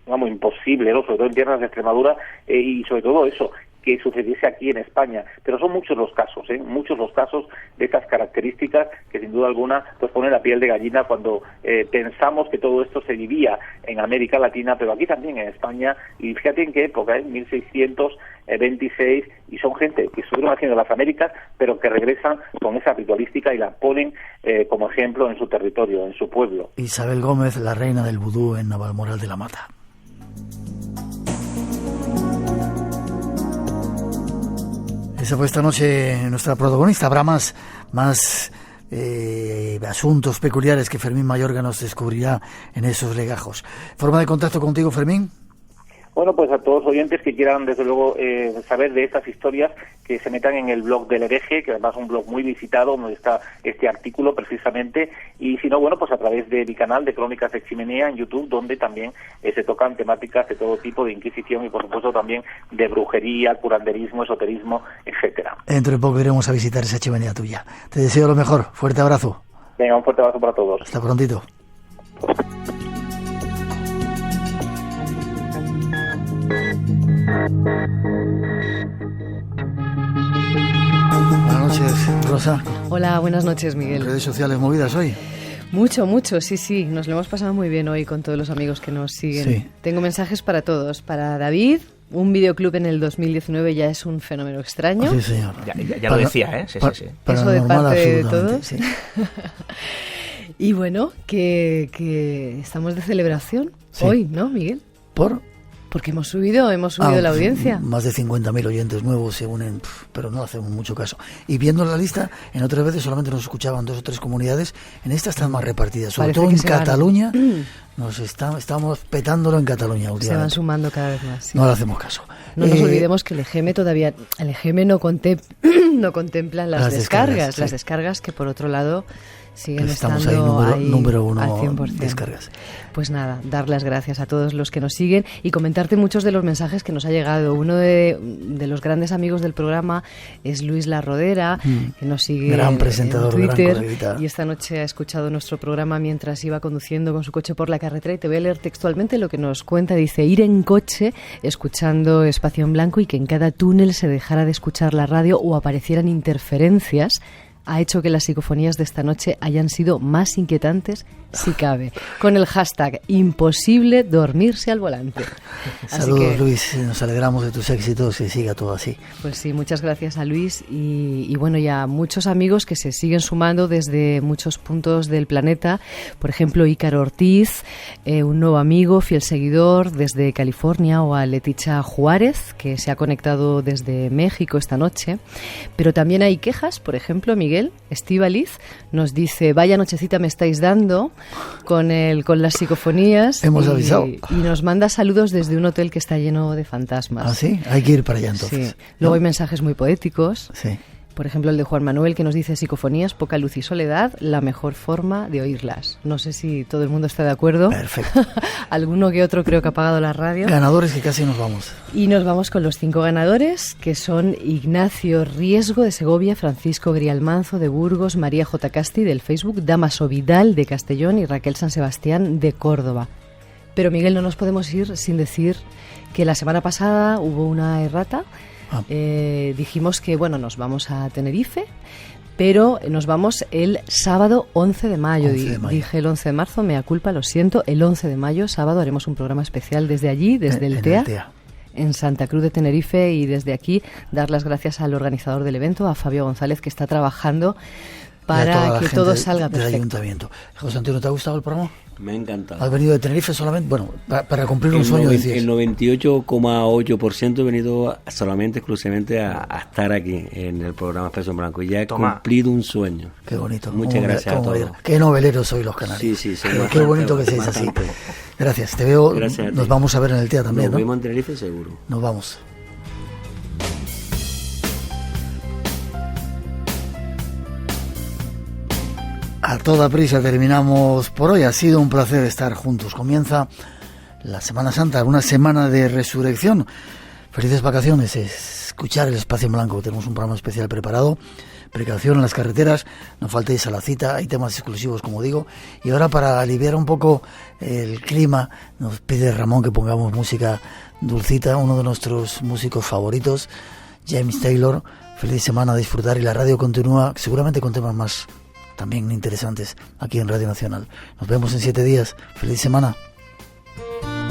vamos, imposible, ¿no? Sobre todo en tierras de Extremadura, y sobre todo eso, que sucediese aquí en España. Pero son muchos los casos, muchos los casos de estas características que sin duda alguna pues ponen la piel de gallina cuando pensamos que todo esto se vivía en América Latina, pero aquí también en España, y fíjate en qué época, en 1626, y son gente que estuvieron haciendo las Américas, pero que regresan con esa ritualística y la ponen como ejemplo en su territorio, en su pueblo. Isabel Gómez, la reina del vudú en Navalmoral de la Mata. Esa fue esta noche nuestra protagonista. Habrá más asuntos peculiares que Fermín Mayorga nos descubrirá en esos legajos. ¿Forma de contacto contigo, Fermín? Bueno, pues a todos los oyentes que quieran, desde luego, saber de estas historias, que se metan en el blog del hereje, que además es un blog muy visitado, donde está este artículo precisamente, y si no, bueno, pues a través de mi canal de Crónicas de Chimenea en YouTube, donde también se tocan temáticas de todo tipo, de Inquisición y, por supuesto, también de brujería, curanderismo, esoterismo, etcétera. Dentro de poco iremos a visitar esa chimenea tuya. Te deseo lo mejor. Fuerte abrazo. Venga, un fuerte abrazo para todos. Hasta prontito. Buenas noches, Rosa. Hola, buenas noches, Miguel. ¿Redes sociales movidas hoy? Mucho, sí, nos lo hemos pasado muy bien hoy con todos los amigos que nos siguen. Sí. Tengo mensajes para todos. Para David, un videoclub en el 2019 ya es un fenómeno extraño. Sí, señor. Ya lo decía, ¿eh? Sí. Eso de parte de todos. Sí. Y bueno, que estamos de celebración hoy, ¿no, Miguel? Porque hemos subido la audiencia. Más de 50.000 oyentes nuevos se unen, pero no hacemos mucho caso. Y viendo la lista, en otras veces solamente nos escuchaban 2 o 3 comunidades, en esta están más repartidas, sobre todo en Cataluña. Estamos petándolo en Cataluña últimamente. Se van sumando cada vez más. Sí. No le hacemos caso. No nos olvidemos que el EGM no contempla las descargas. Sí. Las descargas que, por otro lado, siguen estamos estando ahí número uno al 100%. Descargas. Pues nada, dar las gracias a todos los que nos siguen y comentarte muchos de los mensajes que nos ha llegado. Uno de los grandes amigos del programa es Luis La Rodera, que nos sigue gran presentador, en Twitter, gran coleguita. y esta noche ha escuchado nuestro programa mientras iba conduciendo con su coche por la carretera, y te voy a leer textualmente lo que nos cuenta. Dice: ir en coche escuchando Espacio en Blanco y que en cada túnel se dejara de escuchar la radio o aparecieran interferencias ha hecho que las psicofonías de esta noche hayan sido más inquietantes, si cabe, con el hashtag imposible dormirse al volante. Saludos, Luis, nos alegramos de tus éxitos, que siga todo así. Pues sí, muchas gracias a Luis y bueno, ya muchos amigos que se siguen sumando desde muchos puntos del planeta. Por ejemplo, Ícaro Ortiz, un nuevo amigo, fiel seguidor desde California, o a Leticia Juárez, que se ha conectado desde México esta noche. Pero también hay quejas, por ejemplo, Miguel Estíbaliz nos dice: vaya nochecita me estáis dando con las psicofonías. Hemos avisado. Y nos manda saludos desde un hotel que está lleno de fantasmas. ¿Ah, sí? Hay que ir para allá entonces. Sí. Luego hay mensajes muy poéticos. Sí. Por ejemplo, el de Juan Manuel, que nos dice: psicofonías, poca luz y soledad, la mejor forma de oírlas. No sé si todo el mundo está de acuerdo. Perfecto. Alguno que otro creo que ha apagado la radio. Ganadores, que casi nos vamos. Y nos vamos con los 5 ganadores, que son Ignacio Riesgo de Segovia, Francisco Grialmanzo de Burgos, María J. Casti del Facebook, Damaso Vidal de Castellón y Raquel San Sebastián de Córdoba. Pero, Miguel, no nos podemos ir sin decir que la semana pasada hubo una errata. Dijimos que nos vamos a Tenerife, pero nos vamos el sábado 11 de mayo. Dije el 11 de marzo, mea culpa, lo siento. El 11 de mayo, sábado, haremos un programa especial desde allí, desde el TEA, en Santa Cruz de Tenerife, y desde aquí dar las gracias al organizador del evento, a Fabio González, que está trabajando para que todo salga perfecto. Del ayuntamiento. José Antonio, ¿te ha gustado el programa? Me ha encantado. ¿Has venido de Tenerife solamente? Bueno, para cumplir un sueño, decías. El 98,8% he venido solamente, exclusivamente a estar aquí en el programa Espacio en Blanco. Y ya he cumplido un sueño. Qué bonito. Muchas gracias a todos. Qué noveleros sois los canarios. Sí. Qué bonito que seáis así. Gracias. Te veo. Gracias, nos vamos a ver en el TEA también, Nos vemos en Tenerife, seguro. Nos vamos. A toda prisa terminamos por hoy. Ha sido un placer estar juntos. Comienza la Semana Santa, una semana de resurrección. Felices vacaciones. Escuchar el Espacio en Blanco. Tenemos un programa especial preparado. Precaución en las carreteras. No faltéis a la cita. Hay temas exclusivos, como digo. Y ahora, para aliviar un poco el clima, nos pide Ramón que pongamos música dulcita. Uno de nuestros músicos favoritos, James Taylor. Feliz semana a disfrutar. Y la radio continúa, seguramente con temas más también interesantes aquí en Radio Nacional. Nos vemos en 7 días. Feliz semana.